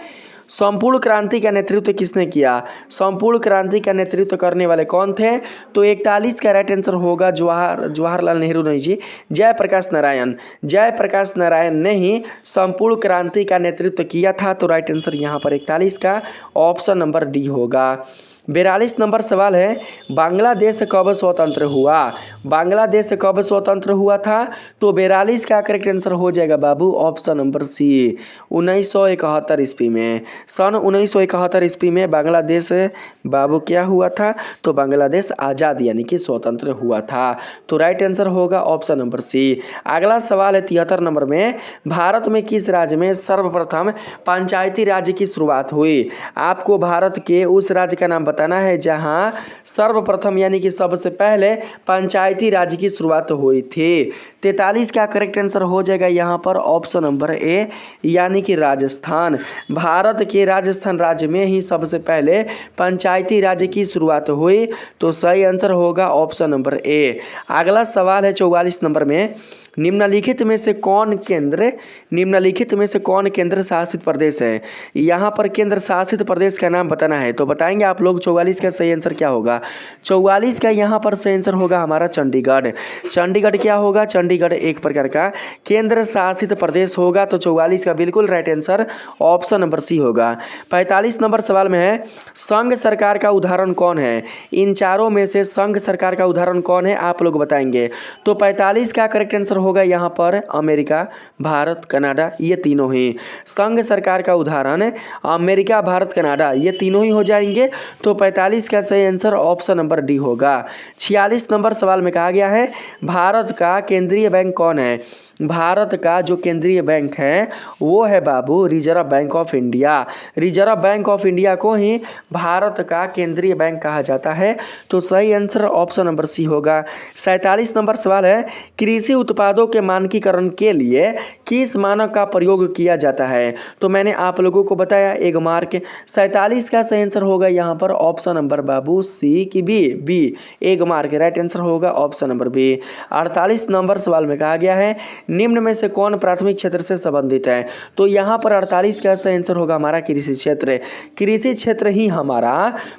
संपूर्ण क्रांति का नेतृत्व किसने किया? संपूर्ण क्रांति का नेतृत्व करने वाले कौन थे? तो 41 का राइट आंसर होगा जवाहरलाल नेहरू नहीं जी, जयप्रकाश नारायण ने ही संपूर्ण क्रांति का नेतृत्व किया था। तो राइट आंसर यहाँ पर 41 का ऑप्शन नंबर डी होगा। 42 नंबर सवाल है, बांग्लादेश कब स्वतंत्र हुआ? बांग्लादेश कब स्वतंत्र हुआ था? तो 42 का करेक्ट आंसर हो जाएगा बाबू ऑप्शन नंबर सी, 1971 ईस्वी में। सन 1971 ईस्वी में बांग्लादेश बाबू क्या हुआ था? तो बांग्लादेश आज़ाद यानी कि स्वतंत्र हुआ था। तो राइट आंसर होगा ऑप्शन नंबर सी। अगला सवाल है 73 नंबर में, भारत में किस राज्य में सर्वप्रथम पंचायती राज्य की शुरुआत हुई? आपको भारत के उस राज्य का नाम बताना है जहां सर्वप्रथम यानी कि सबसे पहले पंचायती राज्य की शुरुआत हुई थी। 43 का करेक्ट आंसर हो जाएगा यहाँ पर ऑप्शन नंबर ए यानी कि राजस्थान। भारत के राजस्थान राज्य में ही सबसे पहले पंचायती राज्य की शुरुआत हुई। तो सही आंसर होगा ऑप्शन नंबर ए। अगला सवाल है 44 नंबर में, निम्नलिखित में से कौन केंद्र शासित प्रदेश है? यहाँ पर केंद्र शासित प्रदेश का नाम बताना है। तो बताएंगे आप लोग 44 का सही आंसर क्या होगा? 44 का यहाँ पर सही आंसर होगा हमारा चंडीगढ़। चंडीगढ़ क्या होगा? चंडीगढ़ एक प्रकार का केंद्र शासित प्रदेश होगा। तो 44 का बिल्कुल right answer option number C होगा। 45 नंबर सवाल में है, संघ सरकार का उदाहरण कौन है? इन चारों में से संघ सरकार का उदाहरण कौन है आप लोग बताएंगे। तो 45 का करेक्ट आंसर होगा यहाँ पर अमेरिका, भारत, कनाडा, ये तीनों ही। संघ सरकार का उदाहरण अमेरिका, भारत, कनाडा, ये तीनों ही हो जाएंगे। तो 45 का सही आंसर ऑप्शन नंबर डी होगा। 46 नंबर सवाल में कहा गया है, भारत का केंद्रीय बैंक कौन है? भारत का जो केंद्रीय बैंक है वो है बाबू reserve bank of India. Reserve bank of India को ही भारत का केंद्रीय बैंक कहा जाता है। तो सही आंसर ऑप्शन नंबर सी होगा। 47 नंबर सवाल है, कृषि उत्पादों के मानकीकरण के लिए किस मानक का प्रयोग किया जाता है? तो मैंने आप लोगों को बताया एगमार्क। 47 का सही आंसर होगा यहाँ पर ऑप्शन नंबर बाबू सी की बी एगमार्क। राइट आंसर होगा ऑप्शन नंबर बी। 48 नंबर सवाल में कहा गया है, निम्न में से कौन प्राथमिक क्षेत्र से संबंधित है? तो यहाँ पर 48 का सही आंसर होगा हमारा कृषि क्षेत्र। कृषि क्षेत्र ही हमारा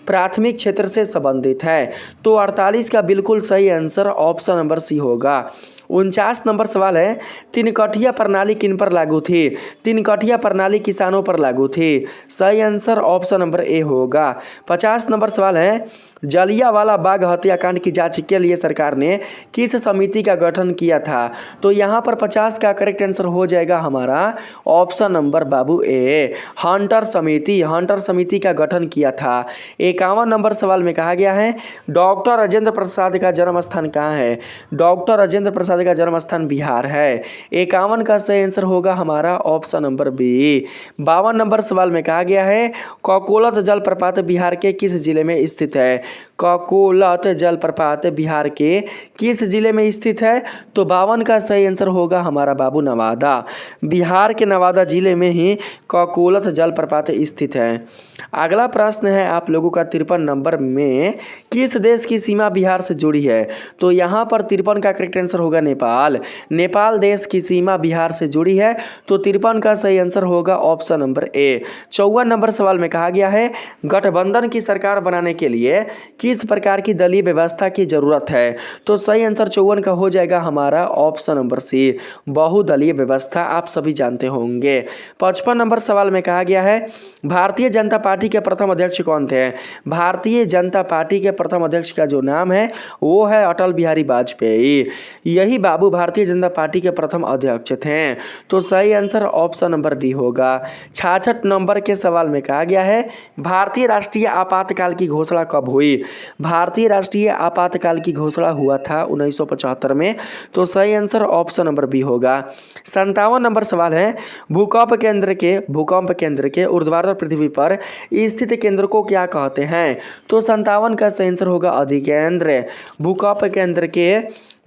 प्राथमिक क्षेत्र से संबंधित है। तो 48 का बिल्कुल सही आंसर ऑप्शन नंबर सी होगा। 49 नंबर सवाल है, तिनकठिया प्रणाली किन पर लागू थी? तिनकठिया प्रणाली किसानों पर लागू थी। सही आंसर ऑप्शन नंबर ए होगा। 50 नंबर सवाल है, जलियांवाला बाग हत्याकांड की जांच के लिए सरकार ने किस समिति का गठन किया था? तो यहाँ पर 50 का करेक्ट आंसर हो जाएगा हमारा ऑप्शन नंबर बाबू ए हंटर समिति का गठन किया था। 51 नंबर सवाल में कहा गया है, डॉक्टर राजेंद्र प्रसाद का जन्म स्थान कहाँ है? डॉक्टर राजेंद्र प्रसाद का जन्म स्थान बिहार है। 51 का सही आंसर होगा हमारा ऑप्शन नंबर बी। 52 नंबर सवाल में कहा गया है, ककोलत जलप्रपात बिहार के किस जिले में स्थित है? ककोलत जलप्रपात बिहार के किस जिले में स्थित है? तो 52 का सही आंसर होगा हमारा बाबू नवादा। बिहार के नवादा जिले में ही ककोलत जलप्रपात स्थित है। अगला प्रश्न है आप लोगों का 53 नंबर में, किस देश की सीमा बिहार से जुड़ी है? तो यहाँ पर 53 का करेक्ट आंसर होगा नेपाल। नेपाल देश की सीमा बिहार से जुड़ी है। तो 53 का सही आंसर होगा ऑप्शन नंबर ए। 54 नंबर सवाल में कहा गया है, गठबंधन की सरकार बनाने के लिए किस प्रकार की दलीय व्यवस्था की जरूरत है? तो सही आंसर 54 का हो जाएगा हमारा ऑप्शन नंबर सी बहुदलीय व्यवस्था। आप सभी जानते होंगे। 55 नंबर सवाल में कहा गया है, भारतीय जनता पार्टी के प्रथम अध्यक्ष कौन थे? भारतीय जनता पार्टी के प्रथम अध्यक्ष का जो नाम है वो है अटल बिहारी वाजपेयी। यही बाबू भारतीय जनता पार्टी के प्रथम अध्यक्ष थे। तो सही आंसर ऑप्शन नंबर डी होगा। 66 नंबर के सवाल में कहा गया है, भारतीय राष्ट्रीय आपातकाल की घोषणा कब हुई? भारतीय राष्ट्रीय आपातकाल की घोषणा हुआ था 1975 में। तो सही आंसर ऑप्शन नंबर बी होगा। 57 नंबर सवाल है, भूकंप केंद्र के ऊर्ध्वाधर पृथ्वी पर स्थित केंद्र को क्या कहते हैं? तो 57 का सही आंसर होगा अधिकेंद्र।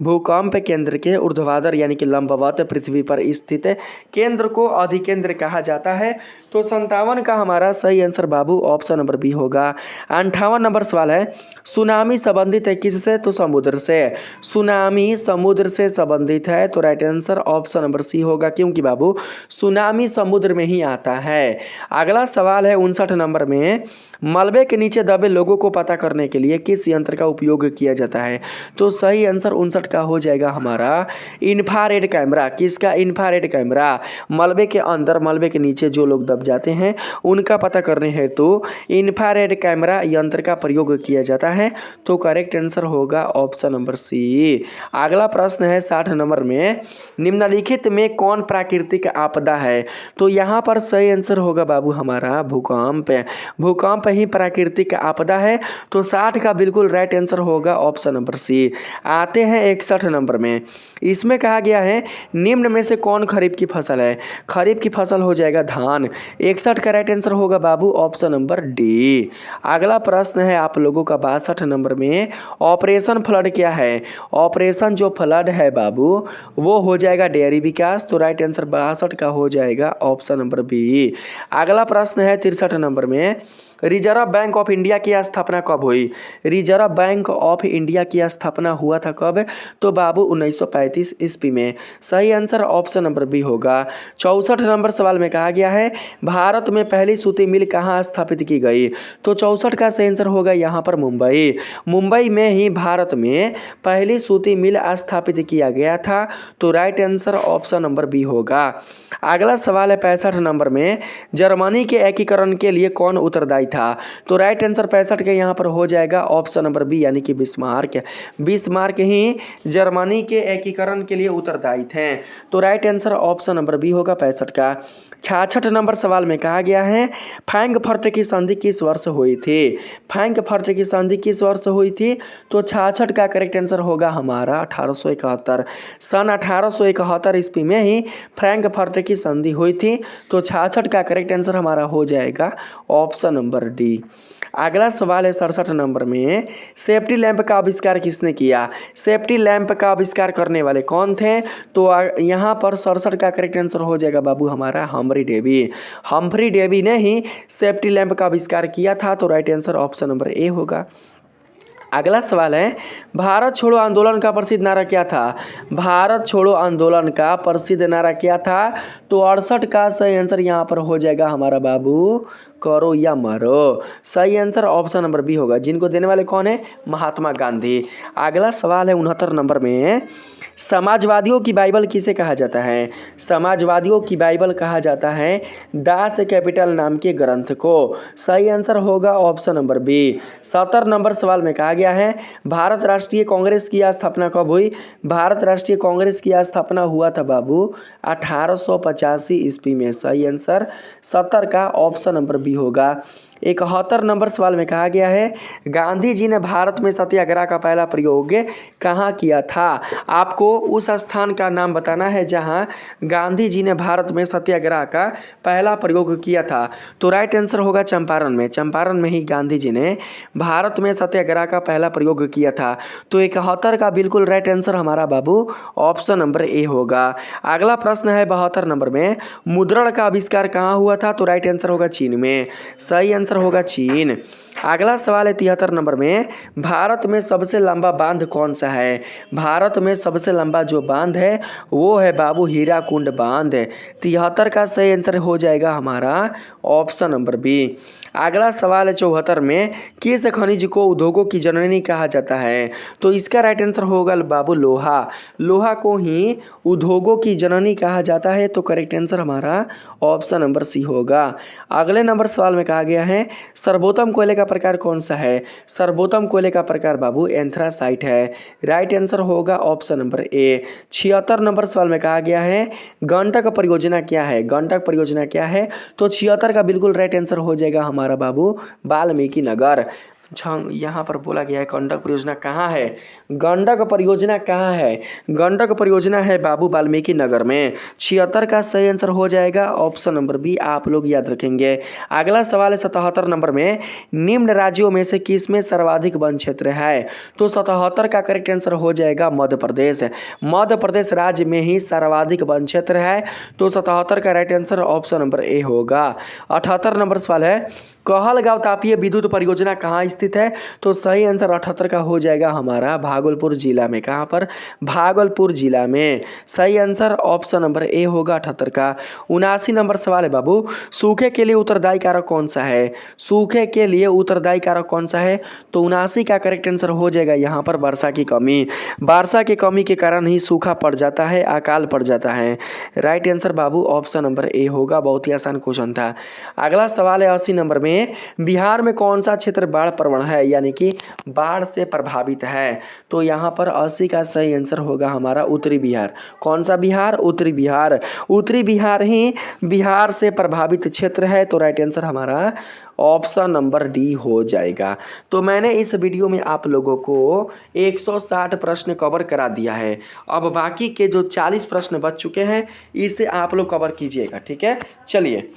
भूकंप केंद्र के ऊर्ध्वाधर यानी कि लंबवत पृथ्वी पर स्थित केंद्र को अधिकेंद्र कहा जाता है। तो 57 का हमारा सही आंसर बाबू ऑप्शन नंबर बी होगा। 58 नंबर सवाल है, सुनामी संबंधित है किससे? तो समुद्र से। सुनामी समुद्र से संबंधित है। तो right answer option number C होगा, क्योंकि बाबू सुनामी समुद्र में ही आता है। अगला सवाल है 59 नंबर में, मलबे के नीचे दबे लोगों को पता करने के लिए किस यंत्र का उपयोग किया जाता है? तो सही आंसर 59 का हो जाएगा हमारा इंफ्रारेड कैमरा। किसका? Infrared camera. मलबे के अंदर, मलबे के नीचे जो लोग दब जाते हैं उनका पता करने हेतु इंफ्रारेड कैमरा यंत्र का प्रयोग किया जाता है। तो करेक्ट आंसर होगा ऑप्शन नंबर सी। अगला प्रश्न है 60 नंबर में, निम्नलिखित में कौन प्राकृतिक आपदा है? तो यहाँ पर सही आंसर होगा बाबू हमारा भूकंप। भूकंप ही प्राकृतिक आपदा है। तो 60 का बिल्कुल राइट आंसर होगा ऑप्शन नंबर सी। आते हैं 61 नंबर में, इसमें कहा गया है निम्न में से कौन खरीफ की फसल है? खरीफ की फसल हो जाएगा धान। 61 का राइट आंसर होगा बाबू ऑप्शन नंबर डी। अगला प्रश्न है आप लोगों का 62 नंबर में, ऑपरेशन फ्लड क्या है? ऑपरेशन जो फ्लड है बाबू वो हो जाएगा डेयरी विकास। तो राइट आंसर 62 का हो जाएगा ऑप्शन नंबर बी। अगला प्रश्न है 63 नंबर में, रिजर्व बैंक ऑफ इंडिया की स्थापना कब हुई? रिजर्व बैंक ऑफ इंडिया की स्थापना हुआ था कब? तो बाबू 1935 ईस्वी में। सही आंसर ऑप्शन नंबर बी होगा। 64 नंबर सवाल में कहा गया है भारत में पहली सूती मिल कहाँ स्थापित की गई? तो 64 का सही आंसर होगा यहाँ पर मुंबई। मुंबई में ही भारत में पहली सूती मिल स्थापित किया गया था। तो right answer option number B होगा। अगला सवाल है 65 नंबर में, जर्मनी के एकीकरण के लिए कौन उत्तरदायी था? तो राइट आंसर 65 के यहाँ पर हो जाएगा ऑप्शन नंबर बी यानी कि बिस्मार्क। बिस्मार्क ही जर्मनी के एकीकरण के लिए उत्तरदायी थे। तो right answer option number B होगा 65 का। 66 नंबर सवाल में कहा गया है फ्रैंकफर्ट की संधि किस वर्ष हुई थी? फ्रैंकफर्ट की संधि किस वर्ष हुई थी? तो 66 का करेक्ट आंसर होगा हमारा 1871। सन 1871 ईस्वी में ही फ्रैंकफर्ट की संधि हुई थी। तो 66 का करेक्ट आंसर हमारा हो जाएगा ऑप्शन नंबर डी। अगला सवाल है 67 नंबर में, सेफ्टी लैंप का आविष्कार किसने किया? सेफ्टी लैंप का आविष्कार करने वाले कौन थे? तो यहाँ पर 67 का करेक्ट आंसर हो जाएगा बाबू हमारा हम्फ्री डेवी। हम्फ्री डेवी ने ही सेफ्टी लैंप का आविष्कार किया था। तो right answer option number A होगा। अगला सवाल है भारत छोड़ो आंदोलन का प्रसिद्ध नारा क्या था? भारत छोड़ो आंदोलन का प्रसिद्ध नारा क्या था? तो 68 का सही आंसर यहाँ पर हो जाएगा हमारा बाबू करो या मरो। सही आंसर ऑप्शन नंबर बी होगा। जिनको देने वाले कौन है? महात्मा गांधी। अगला सवाल है 69 नंबर में, समाजवादियों की बाइबल किसे कहा जाता है? समाजवादियों की बाइबल कहा जाता है दास कैपिटल नाम के ग्रंथ को। सही आंसर होगा ऑप्शन नंबर बी। 70 नंबर सवाल में कहा गया है भारत राष्ट्रीय कांग्रेस की स्थापना कब हुई? भारत राष्ट्रीय कांग्रेस की स्थापना हुआ था बाबू 1885 ईस्वी में। सही आंसर 70 का ऑप्शन नंबर बी होगा। 71 नंबर सवाल में कहा गया है गांधी जी ने भारत में सत्याग्रह का पहला प्रयोग कहाँ किया था? आपको उस स्थान का नाम बताना है जहाँ गांधी जी ने भारत में सत्याग्रह का पहला प्रयोग किया था। तो राइट आंसर होगा चंपारण में। चंपारण में ही गांधी जी ने भारत में सत्याग्रह का पहला प्रयोग किया था। तो 71 का बिल्कुल राइट आंसर हमारा बाबू ऑप्शन नंबर ए होगा। अगला प्रश्न है 72 नंबर में, मुद्रण का आविष्कार कहाँ हुआ था? तो राइट आंसर होगा चीन में। सही आंसर होगा चीन। अगला सवाल है 73 नंबर में, भारत में सबसे लंबा बांध कौन सा है? भारत में सबसे लंबा जो बांध है वो है बाबू हीराकुंड बांध। 73 का सही आंसर हो जाएगा हमारा ऑप्शन नंबर बी। अगला सवाल है 74 में, किस खनिज को उद्योगों की जननी कहा जाता है? तो इसका राइट आंसर होगा बाबू लोहा। लोहा को ही उद्योगों की जननी कहा जाता है। तो करेक्ट आंसर हमारा ऑप्शन नंबर सी होगा। अगले नंबर सवाल में कहा गया है सर्वोत्तम कोयले का प्रकार कौन सा है? सर्वोत्तम कोयले का प्रकार बाबू एंथ्रासाइट है। राइट आंसर होगा ऑप्शन नंबर ए। 76 नंबर सवाल में कहा गया है गंडक परियोजना क्या है? गंडक परियोजना क्या है? तो 76 का बिल्कुल राइट आंसर हो जाएगा हमारा बाबू वाल्मीकि नगर। यहाँ पर बोला गया है गंडक परियोजना कहाँ है? गंडक परियोजना कहाँ है? गंडक परियोजना है बाबू वाल्मीकि नगर में। 76 का सही आंसर हो जाएगा ऑप्शन नंबर बी। आप लोग याद रखेंगे। अगला सवाल है 77 नंबर में, निम्न राज्यों में से किस में सर्वाधिक वन क्षेत्र है? तो 77 का करेक्ट आंसर हो जाएगा मध्य प्रदेश। मध्य प्रदेश राज्य में ही सर्वाधिक वन क्षेत्र है। तो 77 का right answer option number A होगा। 78 नंबर सवाल है कहलगांव तापीय विद्युत परियोजना कहाँ स्थित है? तो सही आंसर 78 का हो जाएगा हमारा भागलपुर जिला में। कहाँ पर? भागलपुर जिला में। सही आंसर ऑप्शन नंबर ए होगा 78 का। 79 नंबर सवाल है बाबू, सूखे के लिए उत्तरदायी कारक कौन सा है? सूखे के लिए उत्तरदायी कारक कौन सा है? तो 79 का करेक्ट आंसर हो जाएगा यहाँ पर वर्षा की कमी। वर्षा की कमी के कारण ही सूखा पड़ जाता है, अकाल पड़ जाता है। राइट आंसर बाबू ऑप्शन नंबर ए होगा। बहुत ही आसान क्वेश्चन था। अगला सवाल है 80 नंबर में, बिहार में कौन सा क्षेत्र बाढ़ प्रवण है, यानी कि बाढ़ से प्रभावित है? तो यहाँ पर 80 का सही आंसर होगा हमारा उत्तरी बिहार। कौन सा बिहार? उत्तरी बिहार। उत्तरी बिहार ही बिहार से प्रभावित क्षेत्र है। तो राइट आंसर हमारा ऑप्शन नंबर डी हो जाएगा। तो मैंने इस वीडियो में आप लोगों को 160 प्रश्न कवर करा दिया है। अब बाकी के जो 40 प्रश्न बच चुके हैं इसे आप लोग कवर कीजिएगा, ठीक है। चलिए,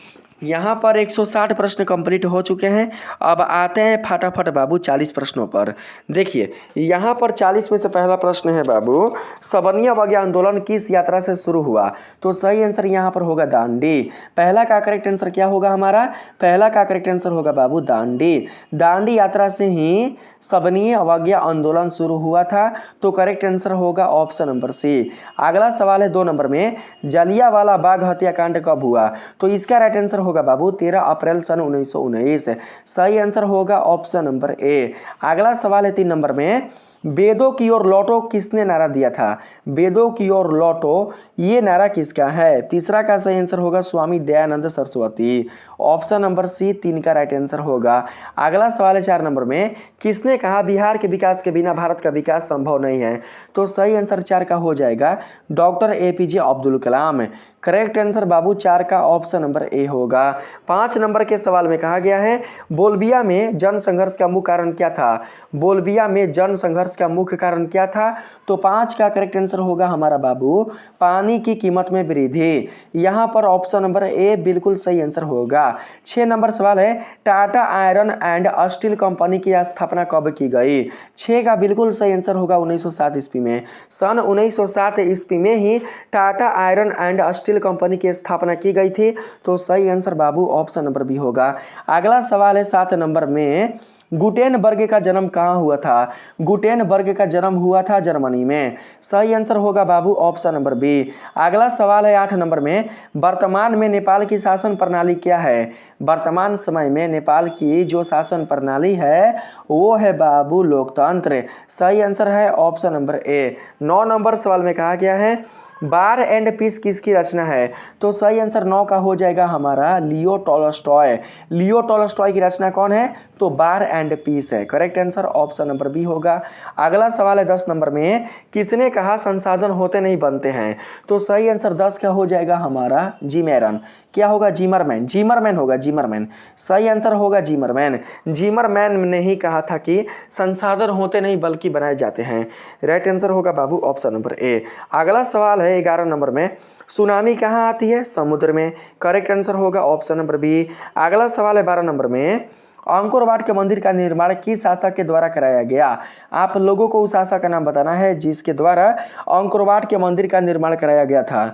यहाँ पर 160 प्रश्न कंप्लीट हो चुके हैं। अब आते हैं फटाफट बाबू 40 प्रश्नों पर। देखिए, यहाँ पर 40 में से पहला प्रश्न है बाबू, सबनिया अवज्ञा आंदोलन किस यात्रा से शुरू हुआ? तो सही आंसर यहाँ पर होगा दांडी। पहला का करेक्ट आंसर क्या होगा हमारा? पहला का करेक्ट आंसर होगा बाबू दांडी। दांडी यात्रा से ही सबनिया अवज्ञा आंदोलन शुरू हुआ था। तो करेक्ट आंसर होगा ऑप्शन नंबर सी। अगला सवाल है 2 नंबर में, जलियांवाला बाग हत्याकांड कब हुआ? तो इसका राइट आंसर होगा बाबू 13 अप्रैल सन 1919। सही आंसर होगा ऑप्शन नंबर ए। अगला सवाल है 3 नंबर में, वेदों की ओर लौटो किसने नारा दिया था? वेदों की ओर लौटो ये नारा किसका है? तीसरा का सही आंसर होगा Swami Dayanand Saraswati. Option number C 3 का राइट आंसर होगा। अगला सवाल है 4 नंबर में, किसने कहा बिहार के विकास के बिना भारत का विकास संभव नहीं है? तो सही आंसर 4 का हो जाएगा doctor APJ Abdul Kalam. Correct answer बाबू 4 का ऑप्शन नंबर ए होगा। 5 नंबर के सवाल में कहा गया है, बोलबिया में जन संघर्ष का मुख्य कारण क्या था? बोलबिया में जन संघर्ष का मुख्य कारण क्या था? तो 5 का करेक्ट आंसर होगा हमारा बाबू पानी की कीमत में वृद्धि। यहाँ पर ऑप्शन नंबर ए बिल्कुल सही आंसर होगा। 6 नंबर सवाल है, Tata iron and steel company की स्थापना कब की गई? 6 का बिल्कुल सही आंसर होगा 1907 ईस्वी में। सन 1907 ईस्वी में ही Tata iron and steel company की स्थापना की गई थी। तो सही आंसर बाबू ऑप्शन नंबर बी होगा। अगला सवाल है 7 नंबर में, गुटेनबर्ग का जन्म कहाँ हुआ था? गुटेनबर्ग का जन्म हुआ था जर्मनी में। सही आंसर होगा बाबू ऑप्शन नंबर बी। अगला सवाल है 8 नंबर में, वर्तमान में नेपाल की शासन प्रणाली क्या है? वर्तमान समय में नेपाल की जो शासन प्रणाली है वो है बाबू लोकतंत्र। सही आंसर है ऑप्शन नंबर ए। 9 नंबर सवाल में कहा गया है, वार एंड पीस किसकी रचना है? तो सही आंसर 9 का हो जाएगा हमारा लियो टॉलस्टॉय। लियो टॉलस्टॉय की रचना कौन है? तो वार एंड पीस है। Correct answer option number B होगा। अगला सवाल है 10 नंबर में, किसने कहा संसाधन होते नहीं बनते हैं? तो सही आंसर 10 का हो जाएगा हमारा जिमेरन। क्या होगा? जिमरमैन। जिमरमैन होगा, जिमरमैन। सही आंसर होगा जिमरमैन। जिमरमैन ने ही कहा था कि संसाधन होते नहीं बल्कि बनाए जाते हैं। राइट आंसर होगा बाबू ऑप्शन नंबर ए। अगला सवाल है 11 नंबर में, सुनामी कहाँ आती है? समुद्र में। करेक्ट आंसर होगा ऑप्शन नंबर बी। अगला सवाल है 12 नंबर में, अंकोर वाट के मंदिर का निर्माण किस शासक के द्वारा कराया गया? आप लोगों को उस शासक का नाम बताना है जिसके द्वारा अंकोर वाट के मंदिर का निर्माण कराया गया था।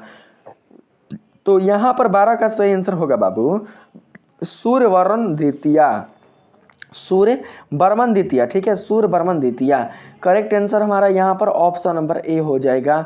तो यहाँ पर 12 का सही आंसर होगा बाबू सूर्यवर्मन द्वितीय। सूर्यवर्मन द्वितीय, ठीक है, सूर्यवर्मन द्वितीय। करेक्ट आंसर हमारा यहाँ पर ऑप्शन नंबर ए हो जाएगा।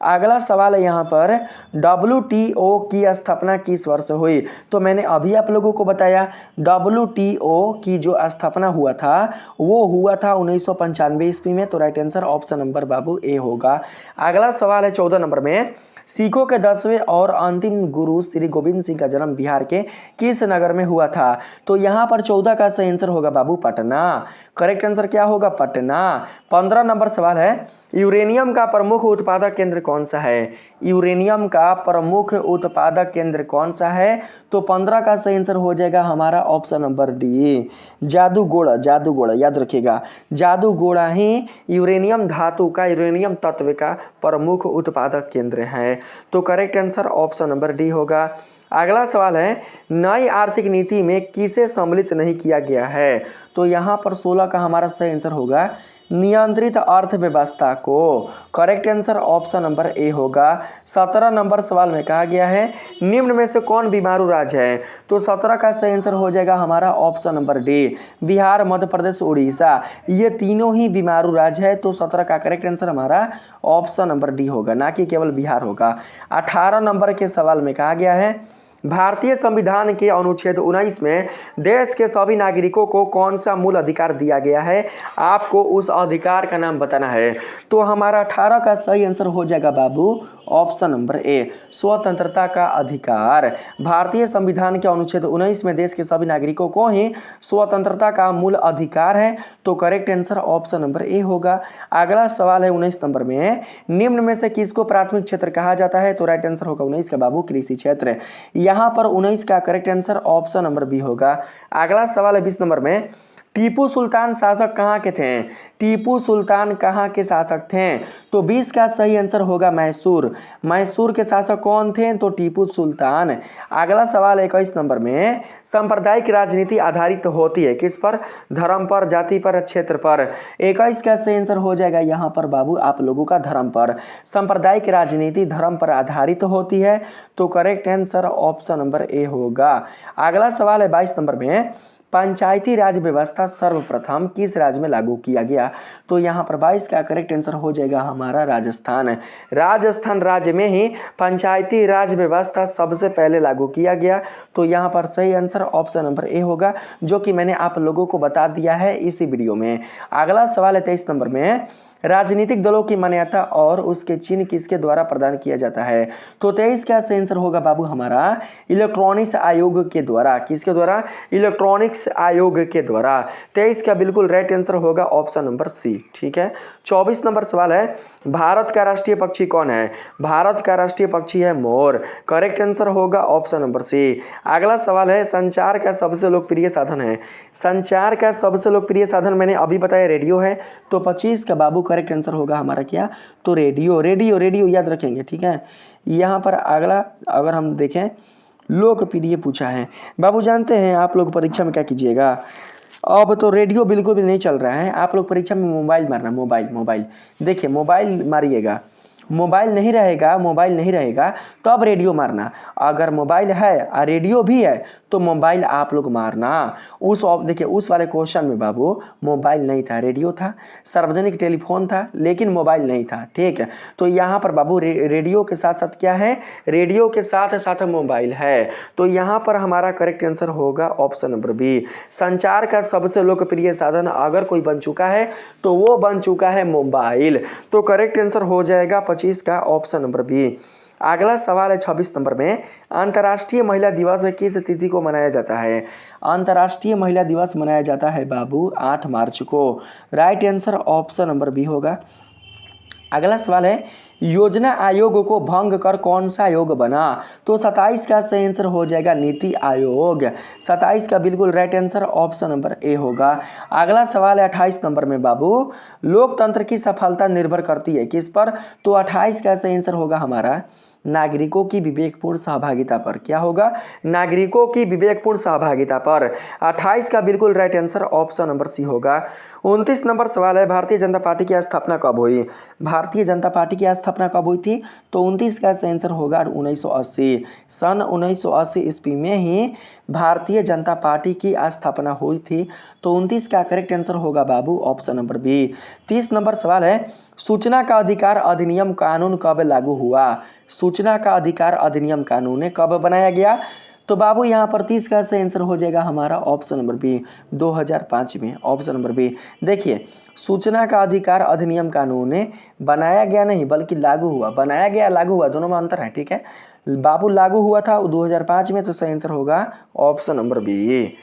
अगला सवाल है यहाँ पर, WTO की स्थापना किस वर्ष हुई? तो मैंने अभी आप लोगों को बताया WTO की जो स्थापना हुआ था वो हुआ था 1995 ईस्वी में। तो राइट आंसर ऑप्शन नंबर बाबू ए होगा। अगला सवाल है 14 नंबर में, सिखों के 10वें और अंतिम गुरु श्री गोविंद सिंह का जन्म बिहार के किस नगर में हुआ था? तो यहाँ पर 14 का सही आंसर होगा बाबू पटना। करेक्ट आंसर क्या होगा? पटना। 15 नंबर सवाल है, यूरेनियम का प्रमुख उत्पादक केंद्र कौन सा है? यूरेनियम का प्रमुख उत्पादक केंद्र कौन सा है? तो 15 का सही आंसर हो जाएगा हमारा option number D Jaduguda. Jaduguda याद रखिएगा, जादूगोड़ा ही यूरेनियम धातु का, यूरेनियम तत्व का प्रमुख उत्पादक केंद्र है। तो correct answer option number D होगा। अगला सवाल है, नई आर्थिक नीति में किसे सम्मिलित नहीं किया गया है? तो यहाँ पर 16 का हमारा सही आंसर होगा नियंत्रित अर्थव्यवस्था को। Correct answer option number A होगा। 17 नंबर सवाल में कहा गया है निम्न में से कौन बीमारू राज्य है, तो 17 का सही आंसर हो जाएगा हमारा option number D, Bihar, Madhya Pradesh, Orissa, ये तीनों ही बीमारू राज्य है। तो 17 का करेक्ट आंसर हमारा ऑप्शन नंबर डी होगा, ना कि केवल बिहार होगा। 18 नंबर के सवाल में कहा गया है भारतीय संविधान के अनुच्छेद 19 में देश के सभी नागरिकों को कौन सा मूल अधिकार दिया गया है, आपको उस अधिकार का नाम बताना है। तो हमारा 18 का सही आंसर हो जाएगा बाबू ऑप्शन नंबर ए, स्वतंत्रता का अधिकार। भारतीय संविधान के अनुच्छेद 19 में देश के सभी नागरिकों को ही स्वतंत्रता का मूल अधिकार है। तो correct answer option number A होगा। अगला सवाल है 19 नंबर में निम्न में से किसको प्राथमिक क्षेत्र कहा जाता है, तो राइट आंसर होगा 19 का बाबू कृषि क्षेत्र। यहाँ पर 19 का correct answer option number B होगा। अगला सवाल है 20 नंबर में टीपू सुल्तान शासक कहाँ के थे, टीपू सुल्तान कहाँ के शासक थे, तो 20 का सही आंसर होगा मैसूर। मैसूर के शासक कौन थे, तो टीपू सुल्तान। अगला सवाल 21 नंबर में सांप्रदायिक राजनीति आधारित होती है किस पर, धर्म पर, जाति पर, क्षेत्र पर। 21 का सही आंसर हो जाएगा यहाँ पर बाबू आप लोगों का धर्म पर। सांप्रदायिक राजनीति धर्म पर आधारित होती है। तो correct answer option number A होगा। अगला सवाल है 22 नंबर में पंचायती राज व्यवस्था सर्वप्रथम किस राज्य में लागू किया गया, तो यहाँ पर 22 का करेक्ट आंसर हो जाएगा हमारा राजस्थान। राजस्थान राज्य में ही पंचायती राज व्यवस्था सबसे पहले लागू किया गया। तो यहाँ पर सही आंसर ऑप्शन नंबर ए होगा, जो कि मैंने आप लोगों को बता दिया है इसी वीडियो में। अगला सवाल है 23 नंबर में राजनीतिक दलों की मान्यता और उसके चिन्ह किसके द्वारा प्रदान किया जाता है, तो 23 का सही आंसर होगा बाबू हमारा इलेक्ट्रॉनिक्स आयोग के द्वारा। किसके द्वारा, इलेक्ट्रॉनिक्स आयोग के द्वारा। 23 का बिल्कुल राइट आंसर होगा ऑप्शन नंबर सी। ठीक है, 24 नंबर सवाल है भारत का राष्ट्रीय पक्षी कौन है, भारत का राष्ट्रीय पक्षी है मोर। करेक्ट आंसर होगा ऑप्शन नंबर सी। अगला सवाल है संचार का सबसे लोकप्रिय साधन है, संचार का सबसे लोकप्रिय साधन मैंने अभी बताया रेडियो है। तो 25 का बाबू करेक्ट आंसर होगा हमारा क्या, तो रेडियो। रेडियो रेडियो याद रखेंगे। ठीक है, यहाँ पर अगला अगर हम देखें लोकप्रिय पूछा है बाबू, जानते हैं आप लोग परीक्षा में क्या कीजिएगा, अब तो रेडियो बिल्कुल भी नहीं चल रहा है, आप लोग परीक्षा में मोबाइल मारना, मोबाइल देखिए मोबाइल मारिएगा, मोबाइल नहीं रहेगा, मोबाइल नहीं रहेगा तब रेडियो मारना। अगर मोबाइल है और रेडियो भी है तो मोबाइल आप लोग मारना। देखिए उस वाले क्वेश्चन में बाबू मोबाइल नहीं था, रेडियो था, सार्वजनिक टेलीफोन था, लेकिन मोबाइल नहीं था। ठीक है, तो यहाँ पर बाबू रेडियो के साथ साथ क्या है, रेडियो के साथ साथ मोबाइल है। तो यहाँ पर हमारा करेक्ट आंसर होगा ऑप्शन नंबर बी। संचार का सबसे लोकप्रिय साधन अगर कोई बन चुका है तो वो बन चुका है मोबाइल। तो करेक्ट आंसर हो जाएगा 25 का ऑप्शन नंबर बी। अगला सवाल है 26 नंबर में अंतर्राष्ट्रीय महिला दिवस किस तिथि को मनाया जाता है, अंतर्राष्ट्रीय महिला दिवस मनाया जाता है बाबू 8 मार्च को। Right answer option number B होगा। अगला सवाल है योजना आयोग को भंग कर कौन सा आयोग बना, तो 27 का सही आंसर हो जाएगा नीति आयोग। 27 का बिल्कुल right answer option number A होगा। अगला सवाल है 28 नंबर में बाबू लोकतंत्र की सफलता निर्भर करती है किस पर, तो 28 का सही आंसर होगा हमारा नागरिकों की विवेकपूर्ण सहभागिता पर। क्या होगा, नागरिकों की विवेकपूर्ण सहभागिता पर। 28 का बिल्कुल right answer option number C होगा। 29 नंबर सवाल है भारतीय जनता पार्टी की स्थापना कब हुई, भारतीय जनता पार्टी की स्थापना कब हुई थी, तो 29 का सही आंसर होगा 1980। सन 1980 ईस्वी में ही भारतीय जनता पार्टी की स्थापना हुई थी। तो 29 का करेक्ट आंसर होगा बाबू ऑप्शन नंबर बी। 30 नंबर सवाल है सूचना का अधिकार अधिनियम कानून कब लागू हुआ, सूचना का अधिकार अधिनियम कानून कब बनाया गया, तो बाबू यहाँ पर 30 का सही आंसर हो जाएगा हमारा ऑप्शन नंबर बी 2005 में। ऑप्शन नंबर बी देखिए सूचना का अधिकार अधिनियम कानून बनाया गया नहीं बल्कि लागू हुआ, बनाया गया लागू हुआ दोनों में अंतर है। ठीक है बाबू, लागू हुआ था 2005 में, तो सही आंसर होगा ऑप्शन नंबर बी।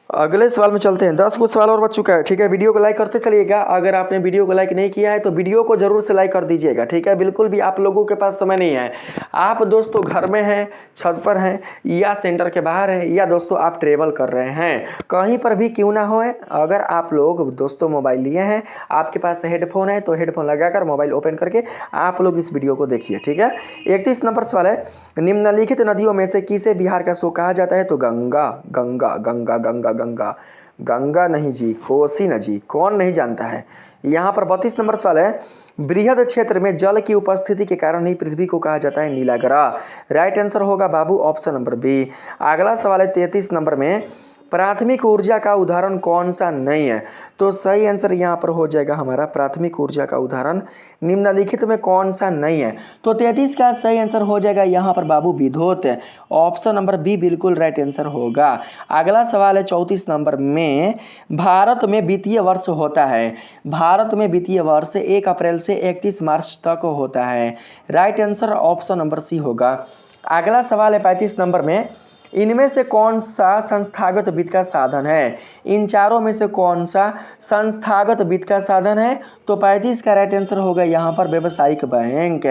अगले सवाल में चलते हैं। 10 कुछ सवाल और बच चुका है। ठीक है, वीडियो को लाइक करते चलिएगा। अगर आपने वीडियो को लाइक नहीं किया है तो वीडियो को जरूर से लाइक कर दीजिएगा। ठीक है, बिल्कुल भी आप लोगों के पास समय नहीं है, आप दोस्तों घर में हैं, छत पर हैं या सेंटर के बाहर हैं या दोस्तों आप ट्रेवल कर रहे हैं, कहीं पर भी क्यों ना हो, अगर आप लोग दोस्तों मोबाइल लिए हैं, आपके पास हेडफोन है तो हेडफोन लगाकर मोबाइल ओपन करके आप लोग इस वीडियो को देखिए। ठीक है, 31 नंबर सवाल है निम्नलिखित नदियों में से किसे बिहार का शोक कहा जाता है, तो गंगा गंगा गंगा गंगा गंगा गंगा नहीं जी, कोसी नदी, कौन नहीं जानता है। यहाँ पर 32 नंबर सवाल है, बृहद क्षेत्र में जल की उपस्थिति के कारण ही पृथ्वी को कहा जाता है नीला ग्रह। राइट आंसर होगा बाबू ऑप्शन नंबर बी। अगला सवाल है 33 नंबर में, प्राथमिक ऊर्जा का उदाहरण कौन सा नहीं है। तो सही आंसर यहाँ पर हो जाएगा हमारा प्राथमिक ऊर्जा का उदाहरण निम्नलिखित में कौन सा नहीं है। तो 33 का सही आंसर हो जाएगा यहाँ पर बाबू विद्युत, ऑप्शन नंबर बी बिल्कुल राइट आंसर होगा। अगला सवाल है 34 नंबर में, भारत में वित्तीय वर्ष होता है। भारत में वित्तीय वर्ष 1 अप्रैल से 31 मार्च तक होता है। Right answer option number C होगा। अगला सवाल है 35 नंबर में, इनमें से कौन सा संस्थागत वित्त का साधन है। इन चारों में से कौन सा संस्थागत वित्त का साधन है। तो 35 का राइट आंसर होगा यहाँ पर व्यावसायिक बैंक,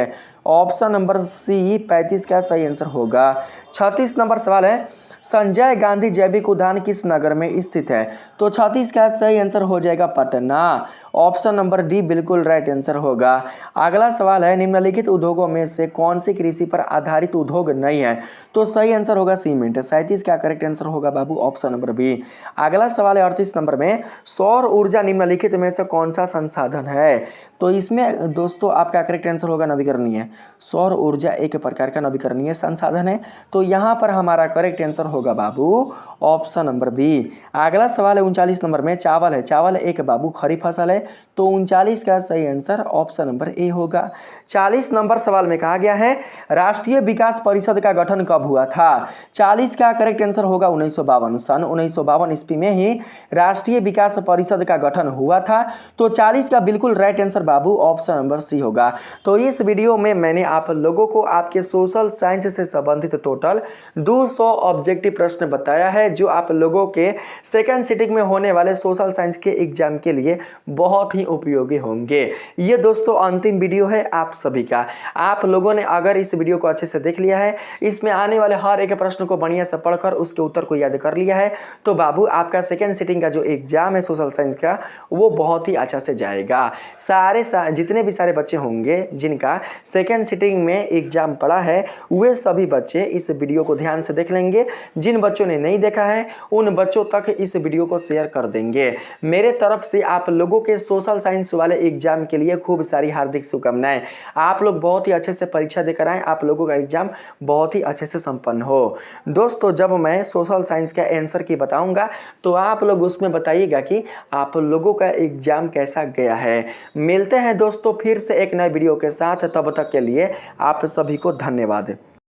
ऑप्शन नंबर सी 35 का सही आंसर होगा। 36 नंबर सवाल है, संजय गांधी जैविक उद्यान किस नगर में स्थित है। तो 36 का सही आंसर हो जाएगा पटना, ऑप्शन नंबर डी बिल्कुल राइट आंसर होगा। अगला सवाल है, निम्नलिखित उद्योगों में से कौन सी कृषि पर आधारित उद्योग नहीं है। तो सही आंसर होगा सीमेंट। 37 का करेक्ट आंसर होगा बाबू ऑप्शन नंबर बी। अगला सवाल है 38 नंबर में, सौर ऊर्जा निम्नलिखित में से कौन सा संसाधन है। तो इसमें दोस्तों आपका करेक्ट आंसर होगा नवीकरणीय। सौर ऊर्जा एक प्रकार का नवीकरणीय संसाधन है। तो यहाँ पर हमारा करेक्ट आंसर होगा बाबू ऑप्शन नंबर बी। अगला सवाल है 39 नंबर में, चावल है। चावल एक बाबू खरीफ फसल है। तो 39 का सही आंसर ऑप्शन नंबर ए होगा। 40 नंबर सवाल में कहा गया है, राष्ट्रीय विकास परिषद का गठन कब हुआ था। 40 का करेक्ट आंसर होगा 1952। सन 1952 ईस्वी में ही राष्ट्रीय विकास परिषद का गठन हुआ था। तो 40 का बिल्कुल राइट आंसर बाबू ऑप्शन नंबर सी होगा। तो इस वीडियो में मैंने आप लोगों को आपके सोशल साइंस से संबंधित टोटल 200 ऑब्जेक्टिव प्रश्न बताया है, जो आप लोगों के सेकंड सिटिंग में होने वाले सोशल साइंस के एग्जाम के लिए बहुत ही उपयोगी होंगे। ये दोस्तों अंतिम वीडियो है आप सभी का। आप लोगों ने अगर इस वीडियो को अच्छे से देख लिया है, इसमें आने वाले हर एक प्रश्न को बढ़िया से पढ़कर उसके उत्तर को याद कर लिया है, तो बाबू आपका सेकंड सिटिंग का जो एग्जाम है सोशल साइंस का, वो बहुत ही अच्छा से जाएगा। जितने भी सारे बच्चे होंगे जिनका सेकंड सिटिंग में एग्जाम पड़ा है, वे सभी बच्चे इस वीडियो को ध्यान से देख लेंगे। जिन बच्चों ने नहीं देखा है उन बच्चों तक इस वीडियो को शेयर कर देंगे। मेरे तरफ से आप लोगों के सोशल साइंस वाले एग्जाम के लिए खूब सारी हार्दिक शुभकामनाएं। आप लोग बहुत ही अच्छे से परीक्षा देकर आए, आप लोगों का एग्जाम बहुत ही अच्छे से संपन्न हो। दोस्तों जब मैं सोशल साइंस का आंसर की बताऊंगा तो आप लोग उसमें बताइएगा कि आप लोगों का एग्जाम कैसा गया है। मिलते हैं दोस्तों फिर से एक नए वीडियो के साथ, तब तक के लिए आप सभी को धन्यवाद।